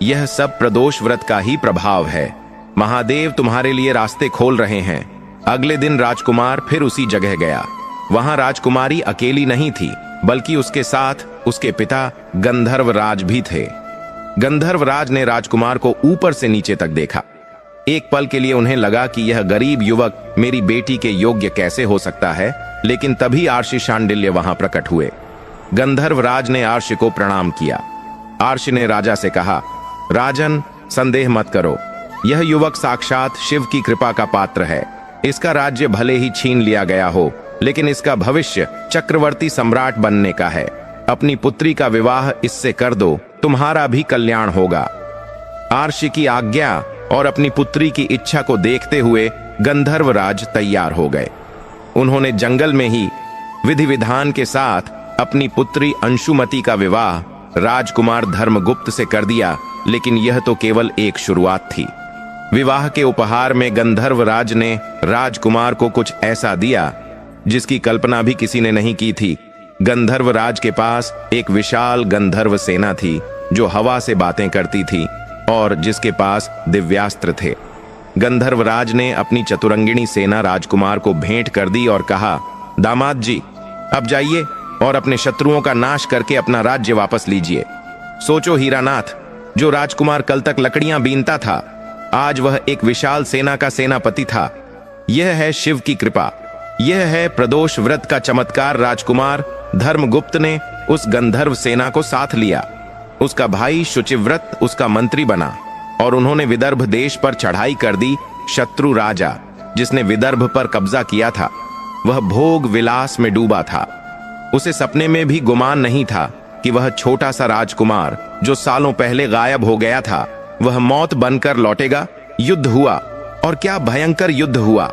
यह सब प्रदोष व्रत का ही प्रभाव है। महादेव तुम्हारे लिए रास्ते खोल रहे हैं। अगले दिन राजकुमार फिर उसी जगह गया। वहां राजकुमारी अकेली नहीं थी, बल्कि उसके साथ उसके पिता गंधर्व राज भी थे। गंधर्व राज ने राजकुमार को ऊपर से नीचे तक देखा। एक पल के लिए उन्हें लगा कि यह गरीब युवक मेरी बेटी के योग्य कैसे हो सकता है, लेकिन तभी आर्षि शांडिल्य वहां प्रकट हुए। गंधर्व राज ने आर्षि को प्रणाम किया। आर्षि ने राजा से कहा, राजन, संदेह मत करो, यह युवक साक्षात शिव की कृपा का पात्र है। इसका राज्य भले ही छीन लिया गया हो, लेकिन इसका भविष्य चक्रवर्ती सम्राट बनने का है। अपनी पुत्री का विवाह इससे कर दो, तुम्हारा भी कल्याण होगा। आर्षि की आज्ञा और अपनी पुत्री की इच्छा को देखते हुए गंधर्वराज तैयार हो गए। उन्होंने जंगल में ही विधि विधान के साथ अपनी पुत्री अंशुमति का विवाह राजकुमार धर्मगुप्त से कर दिया, लेकिन यह तो केवल एक शुरुआत थी। विवाह के उपहार में गंधर्वराज ने राजकुमार को कुछ ऐसा दिया जिसकी कल्पना भी किसी ने नहीं की थी। गंधर्वराज के पास एक विशाल गंधर्व सेना थी, जो हवा से बातें करती थी और जिसके पास दिव्यास्त्र थे। गंधर्वराज ने अपनी चतुरंगिणी सेना राजकुमार को भेंट कर दी और कहा, दामाद जी, अब जाइए और अपने शत्रुओं का नाश करके अपना राज्य वापस लीजिए। सोचो हीरानाथ, जो राजकुमार कल तक लकड़ियां बीनता था, आज वह एक विशाल सेना का सेनापति था। यह है शिव की कृपा, यह है प्रदोष व्रत का चमत्कार। राजकुमार धर्मगुप्त ने उस गंधर्व सेना को साथ लिया। उसका भाई शुचिव्रत उसका मंत्री बना और उन्होंने विदर्भ देश पर चढ़ाई कर दी। शत्रु राजा, जिसने विदर्भ पर कब्जा किया था, वह भोग विलास में डूबा था। उसे सपने में भी गुमान नहीं था कि वह छोटा सा राजकुमार, जो सालों पहले गायब हो गया था, वह मौत बनकर लौटेगा। युद्ध हुआ, और क्या भयंकर युद्ध हुआ।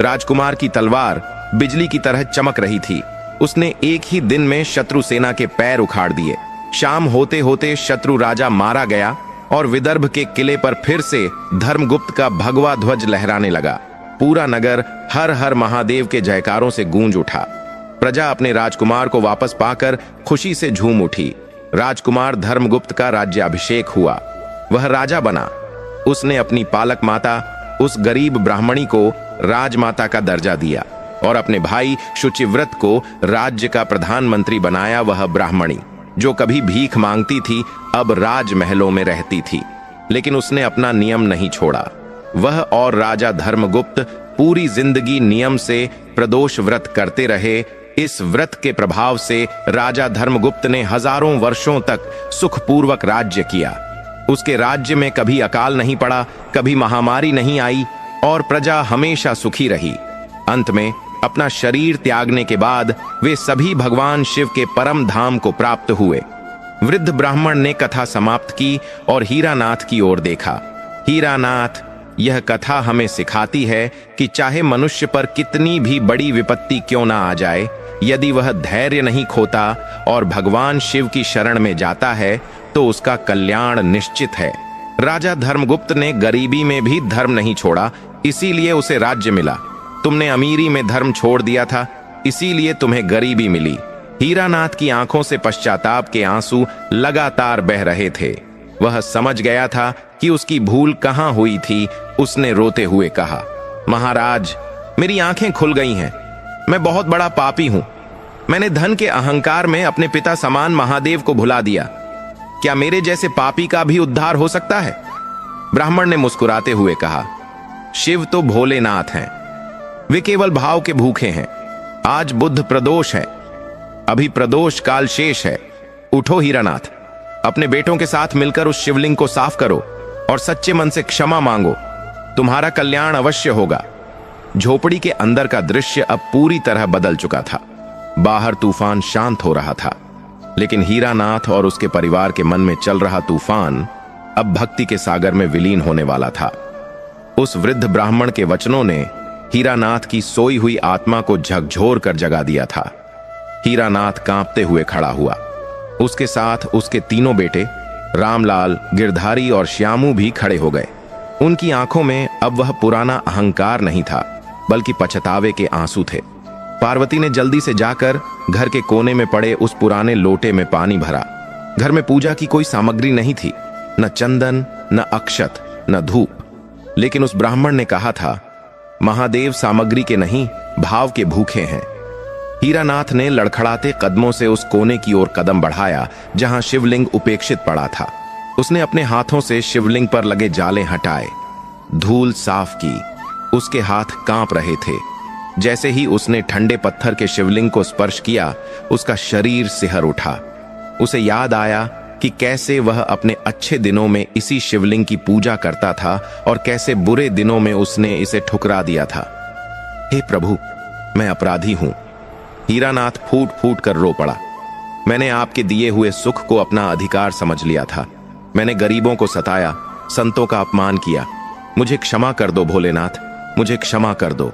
राजकुमार की तलवार बिजली की तरह चमक रही थी। उसने एक ही दिन में शत्रु सेना के पैर उखाड़ दिए। शाम होते होते शत्रु राजा मारा गया और विदर्भ के किले पर फिर से धर्मगुप्त का भगवा ध्वज लहराने लगा। पूरा नगर हर हर महादेव के जयकारों से गूंज उठा। प्रजा अपने राजकुमार को वापस पाकर खुशी से झूम उठी। राजकुमार धर्मगुप्त का राज्याभिषेक हुआ। वह राजा बना। उसने अपनी पालक माता, उस गरीब ब्राह्मणी को राजमाता का दर्जा दिया और अपने भाई शुचिव्रत को राज्य का प्रधानमंत्री बनाया। वह ब्राह्मणी, जो कभी भीख मांगती थी, अब राजमहलों में रहती थी, लेकिन उसने अपना नियम नहीं छोड़ा। वह और राजा धर्मगुप्त पूरी जिंदगी नियम से प्रदोष व्रत करते रहे। इस व्रत के प्रभाव से राजा धर्मगुप्त ने हजारों वर्षों तक सुखपूर्वक राज्य किया। उसके राज्य में कभी अकाल नहीं पड़ा, कभी महामारी नहीं आई और प्रजा हमेशा सुखी रही। अंत में अपना शरीर त्यागने के बाद वे सभी भगवान शिव के परम धाम को प्राप्त हुए। वृद्ध ब्राह्मण ने कथा समाप्त की और हीरानाथ की ओर देखा। हीरानाथ, यह कथा हमें सिखाती है कि चाहे मनुष्य पर कितनी भी बड़ी विपत्ति क्यों ना आ जाए, यदि वह धैर्य नहीं खोता और भगवान शिव की शरण में जाता है तो उसका कल्याण निश्चित है। राजा धर्मगुप्त ने गरीबी में भी धर्म नहीं छोड़ा, इसीलिए उसे राज्य मिला। तुमने अमीरी में धर्म छोड़ दिया था, इसीलिए तुम्हें गरीबी मिली। हीरानाथ की आंखों से पश्चाताप के आंसू लगातार बह रहे थे। वह समझ गया था कि उसकी भूल कहां हुई थी। उसने रोते हुए कहा, महाराज, मेरी आंखें खुल गई हैं। मैं बहुत बड़ा पापी हूं। मैंने धन के अहंकार में अपने पिता समान महादेव को भुला दिया। क्या मेरे जैसे पापी का भी उद्धार हो सकता है? ब्राह्मण ने मुस्कुराते हुए कहा, शिव तो भोलेनाथ हैं। वे केवल भाव के भूखे हैं। आज बुद्ध प्रदोष है, अभी प्रदोष काल शेष है। उठो हीरानाथ, अपने बेटों के साथ मिलकर उस शिवलिंग को साफ करो और सच्चे मन से क्षमा मांगो। तुम्हारा कल्याण अवश्य होगा। झोपड़ी के अंदर का दृश्य अब पूरी तरह बदल चुका था। बाहर तूफान शांत हो रहा था, लेकिन हीरानाथ और उसके परिवार के मन में चल रहा तूफान अब भक्ति के सागर में विलीन होने वाला था। उस वृद्ध ब्राह्मण के वचनों ने हीरानाथ की सोई हुई आत्मा को झकझोर कर जगा दिया था। हीरानाथ कांपते हुए खड़ा हुआ। उसके साथ उसके तीनों बेटे रामलाल, गिरधारी और श्यामू भी खड़े हो गए। उनकी आंखों में अब वह पुराना अहंकार नहीं था, बल्कि पछतावे के आंसू थे। पार्वती ने जल्दी से जाकर घर के कोने में पड़े उस पुराने लोटे में पानी भरा। घर में पूजा की कोई सामग्री नहीं थी, न चंदन, न अक्षत, न धूप। लेकिन उस ब्राह्मण ने कहा था, महादेव सामग्री के नहीं, भाव के भूखे हैं। हीरानाथ ने लड़खड़ाते कदमों से उस कोने की ओर कदम बढ़ाया जहां शिवलिंग उपेक्षित पड़ा था। उसने अपने हाथों से शिवलिंग पर लगे जाले हटाए, धूल साफ की। उसके हाथ कांप रहे थे। जैसे ही उसने ठंडे पत्थर के शिवलिंग को स्पर्श किया, उसका शरीर सिहर उठा। उसे याद आया कि कैसे वह अपने अच्छे दिनों में इसी शिवलिंग की पूजा करता था और कैसे बुरे दिनों में उसने इसे ठुकरा दिया था। हे प्रभु, मैं अपराधी हूं। हीरानाथ फूट फूट कर रो पड़ा। मैंने आपके दिए हुए सुख को अपना अधिकार समझ लिया था। मैंने गरीबों को सताया, संतों का अपमान किया। मुझे क्षमा कर दो भोलेनाथ, मुझे क्षमा कर दो।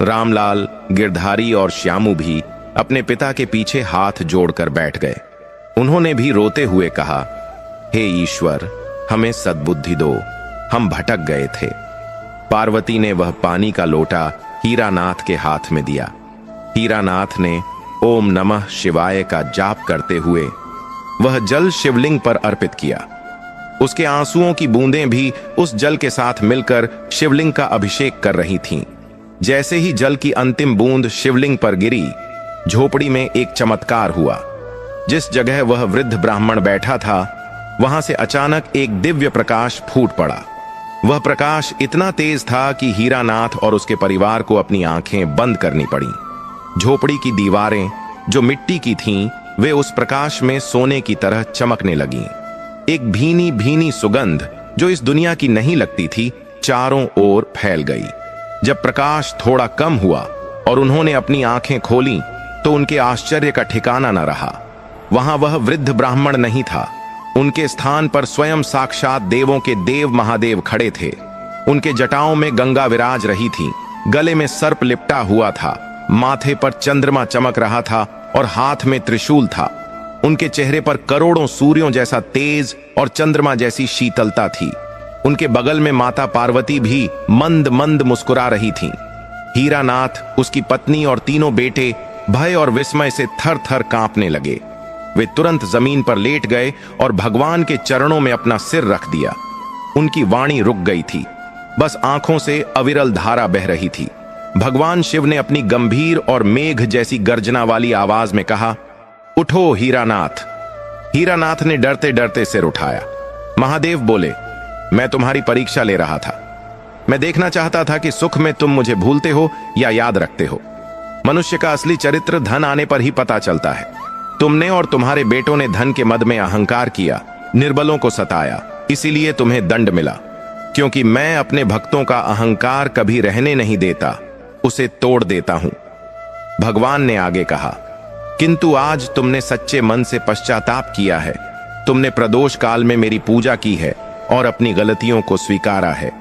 रामलाल, गिरधारी और श्यामू भी अपने पिता के पीछे हाथ जोड़कर बैठ गए। उन्होंने भी रोते हुए कहा, हे ईश्वर, हमें सद्बुद्धि दो, हम भटक गए थे। पार्वती ने वह पानी का लोटा हीरानाथ के हाथ में दिया। हीरानाथ ने ओम नमः शिवाय का जाप करते हुए वह जल शिवलिंग पर अर्पित किया। उसके आंसुओं की बूंदें भी उस जल के साथ मिलकर शिवलिंग का अभिषेक कर रही थीं। जैसे ही जल की अंतिम बूंद शिवलिंग पर गिरी, झोपड़ी में एक चमत्कार हुआ। जिस जगह वह वृद्ध ब्राह्मण बैठा था, वहां से अचानक एक दिव्य प्रकाश फूट पड़ा। वह प्रकाश इतना तेज था कि हीरानाथ और उसके परिवार को अपनी आंखें बंद करनी पड़ी। झोपड़ी की दीवारें जो मिट्टी की थीं, वे उस प्रकाश में सोने की तरह चमकने लगीं। एक भीनी भीनी सुगंध जो इस दुनिया की नहीं लगती थी, चारों ओर फैल गई। जब प्रकाश थोड़ा कम हुआ और उन्होंने अपनी आंखें खोलीं, तो उनके आश्चर्य का ठिकाना न रहा। वहां वह वृद्ध ब्राह्मण नहीं था। उनके स्थान पर स्वयं साक्षात देवों के देव महादेव खड़े थे। उनके जटाओं में गंगा विराज रही थी, गले में सर्प लिपटा हुआ था, माथे पर चंद्रमा चमक रहा था और हाथ में त्रिशूल था। उनके चेहरे पर करोड़ों सूर्यों जैसा तेज और चंद्रमा जैसी शीतलता थी। उनके बगल में माता पार्वती भी मंद मंद मुस्कुरा रही थीं। हीरानाथ, उसकी पत्नी और तीनों बेटे भय और विस्मय से थर थर कांपने लगे। वे तुरंत जमीन पर लेट गए और भगवान के चरणों में अपना सिर रख दिया। उनकी वाणी रुक गई थी, बस आंखों से अविरल धारा बह रही थी। भगवान शिव ने अपनी गंभीर और मेघ जैसी गर्जना वाली आवाज में कहा, उठो हीरानाथ। हीरानाथ ने डरते डरते सिर उठाया। महादेव बोले, मैं तुम्हारी परीक्षा ले रहा था। मैं देखना चाहता था कि सुख में तुम मुझे भूलते हो या याद रखते हो। मनुष्य का असली चरित्र धन आने पर ही पता चलता है। तुमने और तुम्हारे बेटों ने धन के मद में अहंकार किया, निर्बलों को सताया, इसीलिए तुम्हें दंड मिला। क्योंकि मैं अपने भक्तों का अहंकार कभी रहने नहीं देता, उसे तोड़ देता हूं। भगवान ने आगे कहा, किंतु आज तुमने सच्चे मन से पश्चाताप किया है। तुमने प्रदोष काल में मेरी पूजा की है और अपनी गलतियों को स्वीकारा है।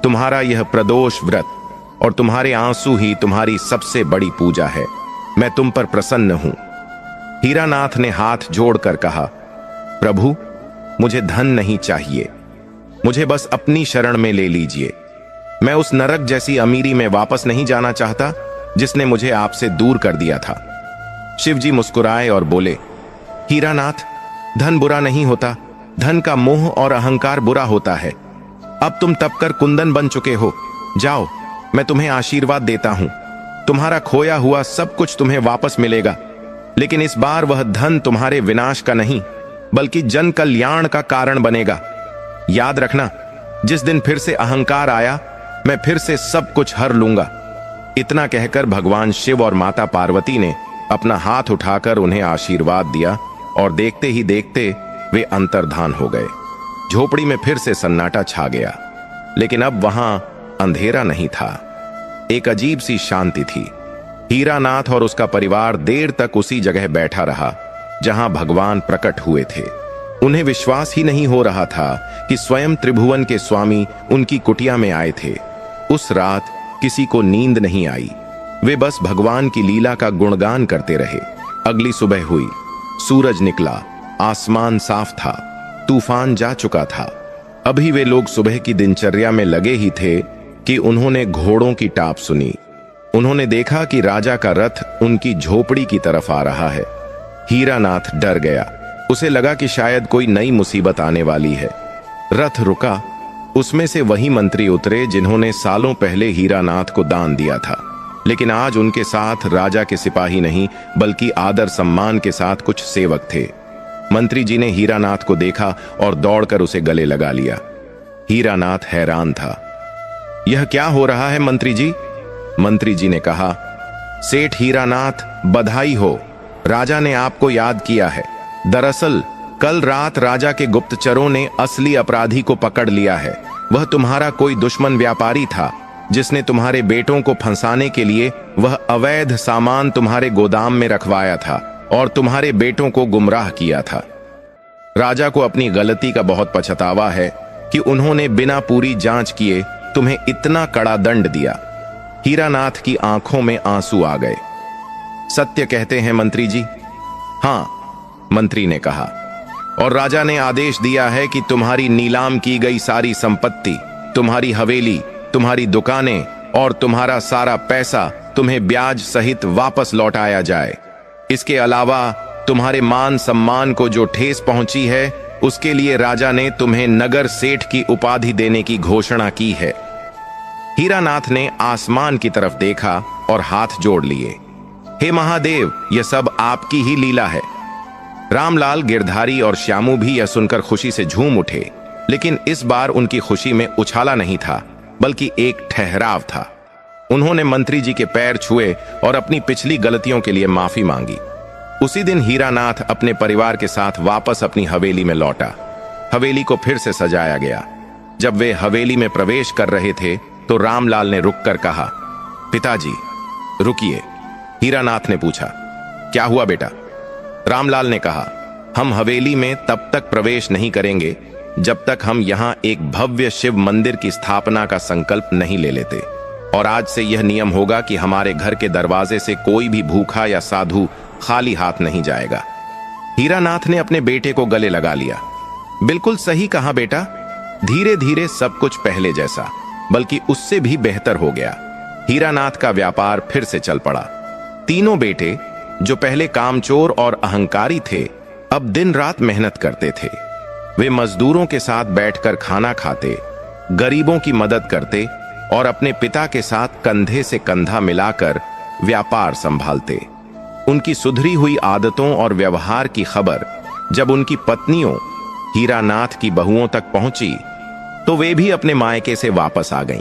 तुम्हारा यह प्रदोष व्रत और तुम्हारे आंसू ही तुम्हारी सबसे बड़ी पूजा है। मैं तुम पर प्रसन्न हूं। हीरानाथ ने हाथ जोड़कर कहा, प्रभु, मुझे धन नहीं चाहिए, मुझे बस अपनी शरण में ले लीजिए। मैं उस नरक जैसी अमीरी में वापस नहीं जाना चाहता जिसने मुझे आपसे दूर कर दिया था। शिवजी मुस्कुराए और बोले, हीरानाथ, धन बुरा नहीं होता, धन का मोह और अहंकार बुरा होता है। अब तुम तपकर कुंदन बन चुके हो, जाओ, मैं तुम्हें आशीर्वाद देता हूं। तुम्हारा खोया हुआ सब कुछ तुम्हें वापस मिलेगा, लेकिन इस बार वह धन तुम्हारे विनाश का नहीं बल्कि जन कल्याण का कारण बनेगा। याद रखना, जिस दिन फिर से अहंकार आया, मैं फिर से सब कुछ हर लूंगा। इतना कहकर भगवान शिव और माता पार्वती ने अपना हाथ उठाकर उन्हें आशीर्वाद दिया और देखते ही देखते वे अंतर्धान हो गए। झोपड़ी में फिर से सन्नाटा छा गया, लेकिन अब वहां अंधेरा नहीं था, एक अजीब सी शांति थी। हीरानाथ और उसका परिवार देर तक उसी जगह बैठा रहा जहां भगवान प्रकट हुए थे। उन्हें विश्वास ही नहीं हो रहा था कि स्वयं त्रिभुवन के स्वामी उनकी कुटिया में आए थे। उस रात किसी को नींद नहीं आई, वे बस भगवान की लीला का गुणगान करते रहे। अगली सुबह हुई, सूरज निकला, आसमान साफ था, तूफान जा चुका था। अभी वे लोग सुबह की दिनचर्या में लगे ही थे कि उन्होंने घोड़ों की टाप सुनी। उन्होंने देखा कि राजा का रथ उनकी झोपड़ी की तरफ आ रहा है। हीरानाथ डर गया, उसे लगा कि शायद कोई नई मुसीबत आने वाली है। रथ रुका, उसमें से वही मंत्री उतरे जिन्होंने सालों पहले हीरानाथ को दान दिया था, लेकिन आज उनके साथ राजा के सिपाही नहीं बल्कि आदर सम्मान के साथ कुछ सेवक थे। मंत्री जी ने हीरानाथ को देखा और दौड़कर उसे गले लगा लिया। हीरानाथ हैरान था, यह क्या हो रहा है मंत्री जी? मंत्री जी ने कहा, सेठ हीरानाथ, बधाई हो, राजा ने आपको याद किया है। दरअसल कल रात राजा के गुप्तचरों ने असली अपराधी को पकड़ लिया है। वह तुम्हारा कोई दुश्मन व्यापारी था जिसने तुम्हारे बेटों को फंसाने के लिए वह अवैध सामान तुम्हारे गोदाम में रखवाया था और तुम्हारे बेटों को गुमराह किया था। राजा को अपनी गलती का बहुत पछतावा है कि उन्होंने बिना पूरी जांच किए तुम्हें इतना कड़ा दंड दिया। हीरानाथ की आंखों में आंसू आ गए। सत्य कहते हैं मंत्री जी? हां, मंत्री ने कहा, और राजा ने आदेश दिया है कि तुम्हारी नीलाम की गई सारी संपत्ति, तुम्हारी हवेली, तुम्हारी दुकानें और तुम्हारा सारा पैसा तुम्हें ब्याज सहित वापस लौटाया जाए। इसके अलावा तुम्हारे मान सम्मान को जो ठेस पहुंची है, उसके लिए राजा ने तुम्हें नगर सेठ की उपाधि देने की घोषणा की है। हीरानाथ ने आसमान की तरफ देखा और हाथ जोड़ लिए। हे महादेव, यह सब आपकी ही लीला है। रामलाल, गिरधारी और श्यामू भी यह सुनकर खुशी से झूम उठे, लेकिन इस बार उनकी खुशी में उछाला नहीं था बल्कि एक ठहराव था। उन्होंने मंत्री जी के पैर छुए और अपनी पिछली गलतियों के लिए माफी मांगी। उसी दिन हीरानाथ अपने परिवार के साथ वापस अपनी हवेली में लौटा। हवेली को फिर से सजाया गया। जब वे हवेली में प्रवेश कर रहे थे तो रामलाल ने रुककर कहा, पिताजी रुकिए। हीरानाथ ने पूछा, क्या हुआ बेटा? रामलाल ने कहा, हम हवेली में तब तक प्रवेश नहीं करेंगे जब तक हम यहाँ एक भव्य शिव मंदिर की स्थापना का संकल्प नहीं ले लेते, और आज से यह नियम होगा कि हमारे घर के दरवाजे से कोई भी भूखा या साधु खाली हाथ नहीं जाएगा। हीरानाथ ने अपने बेटे को गले लगा लिया। बिल्कुल सही कहा बेटा, धीरे धीरे सब कुछ पहले जैसा बल्कि उससे भी बेहतर हो गया। हीरानाथ का व्यापार फिर से चल पड़ा। तीनों बेटे, जो पहले कामचोर और अहंकारी थे, अब दिन रात मेहनत करते थे। वे मजदूरों के साथ बैठकर खाना खाते, गरीबों की मदद करते और अपने पिता के साथ कंधे से कंधा मिलाकर व्यापार संभालते। उनकी सुधरी हुई आदतों और व्यवहार की खबर जब उनकी पत्नियों हीरानाथ की बहुओं तक पहुंची तो वे भी अपने मायके से वापस आ गईं।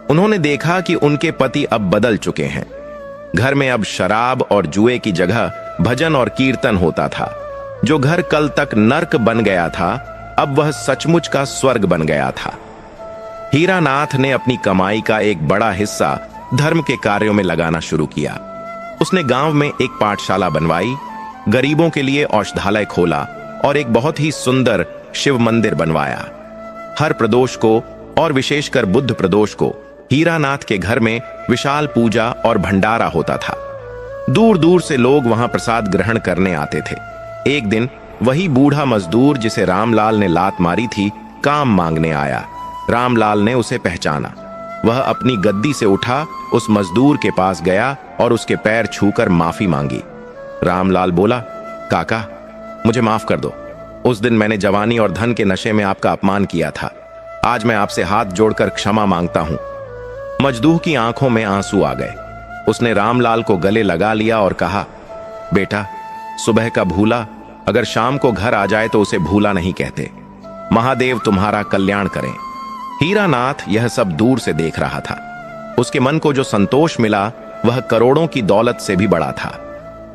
उन्होंने देखा कि उनके पति अब बदल चुके हैं। घर में अब शराब और जुए की जगह भजन और कीर्तन होता था। जो घर कल तक नर्क बन गया था, अब वह सचमुच का स्वर्ग बन गया था। हीरानाथ ने अपनी कमाई का एक बड़ा हिस्सा धर्म के कार्यों में लगाना शुरू किया। उसने गांव में एक पाठशाला बनवाई, गरीबों के लिए औषधालय खोला और एक बहुत ही सुंदर शिव मंदिर बनवाया। हर प्रदोष को और विशेषकर बुद्ध प्रदोष को हीरानाथ के घर में विशाल पूजा और भंडारा होता था। दूर दूर से लोग वहां प्रसाद ग्रहण करने आते थे। एक दिन वही बूढ़ा मजदूर जिसे रामलाल ने लात मारी थी, काम मांगने आया। रामलाल ने उसे पहचाना। वह अपनी गद्दी से उठा, उस मजदूर के पास गया और उसके पैर छूकर माफी मांगी। रामलाल बोला, काका, मुझे माफ कर दो। उस दिन मैंने जवानी और धन के नशे में आपका अपमान किया था। आज मैं आपसे हाथ जोड़कर क्षमा मांगता हूं। मजदूर की आंखों में आंसू आ गए। उसने रामलाल को गले लगा लिया और कहा, बेटा, सुबह का भूला अगर शाम को घर आ जाए तो उसे भूला नहीं कहते। महादेव तुम्हारा कल्याण करें। हीरानाथ यह सब दूर से देख रहा था। उसके मन को जो संतोष मिला वह करोड़ों की दौलत से भी बड़ा था।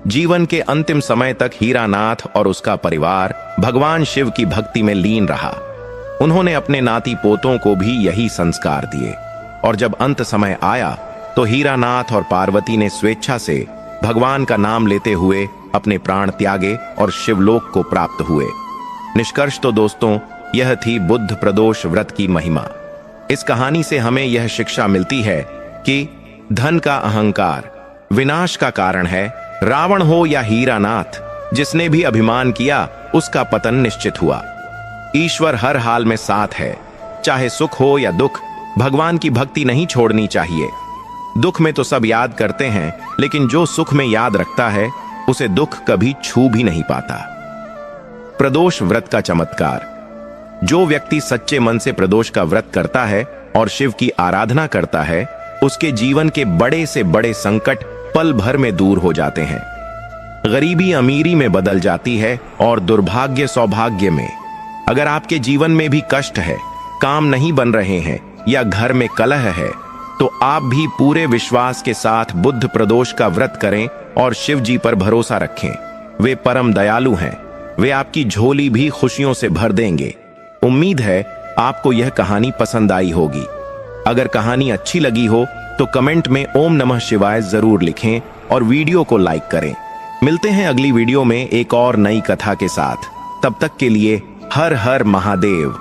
जीवन के अंतिम समय तक हीरानाथ और उसका परिवार भगवान शिव की भक्ति में लीन रहा। उन्होंने अपने नाती पोतों को भी यही संस्कार दिए और जब अंत समय आया तो हीरानाथ और पार्वती ने स्वेच्छा से भगवान का नाम लेते हुए अपने प्राण त्यागे और शिवलोक को प्राप्त हुए। निष्कर्ष तो दोस्तों यह थी बुद्ध प्रदोष व्रत की महिमा। इस कहानी से हमें यह शिक्षा मिलती है कि धन का अहंकार विनाश का कारण है। रावण हो या हीरानाथ, जिसने भी अभिमान किया उसका पतन निश्चित हुआ। ईश्वर हर हाल में साथ है, चाहे सुख हो या दुख। भगवान की भक्ति नहीं छोड़नी चाहिए। दुख में तो सब याद करते हैं, लेकिन जो सुख में याद रखता है उसे दुख कभी छू भी नहीं पाता। प्रदोष व्रत का चमत्कार। जो व्यक्ति सच्चे मन से प्रदोष का व्रत करता है और शिव की आराधना करता है, उसके जीवन के बड़े से बड़े संकट पल भर में दूर हो जाते हैं। गरीबी अमीरी में बदल जाती है और दुर्भाग्य सौभाग्य में। अगर आपके जीवन में भी कष्ट है, काम नहीं बन रहे हैं या घर में कलह है, तो आप भी पूरे विश्वास के साथ बुद्ध प्रदोष का व्रत करें और शिव जी पर भरोसा रखें। वे परम दयालु हैं। वे आपकी झोली भी खुशियों से भर देंगे। उम्मीद है आपको यह कहानी पसंद आई होगी। अगर कहानी अच्छी लगी हो तो कमेंट में ओम नमः शिवाय जरूर लिखें और वीडियो को लाइक करें। मिलते हैं अगली वीडियो में एक और नई कथा के साथ। तब तक के लिए हर हर महादेव।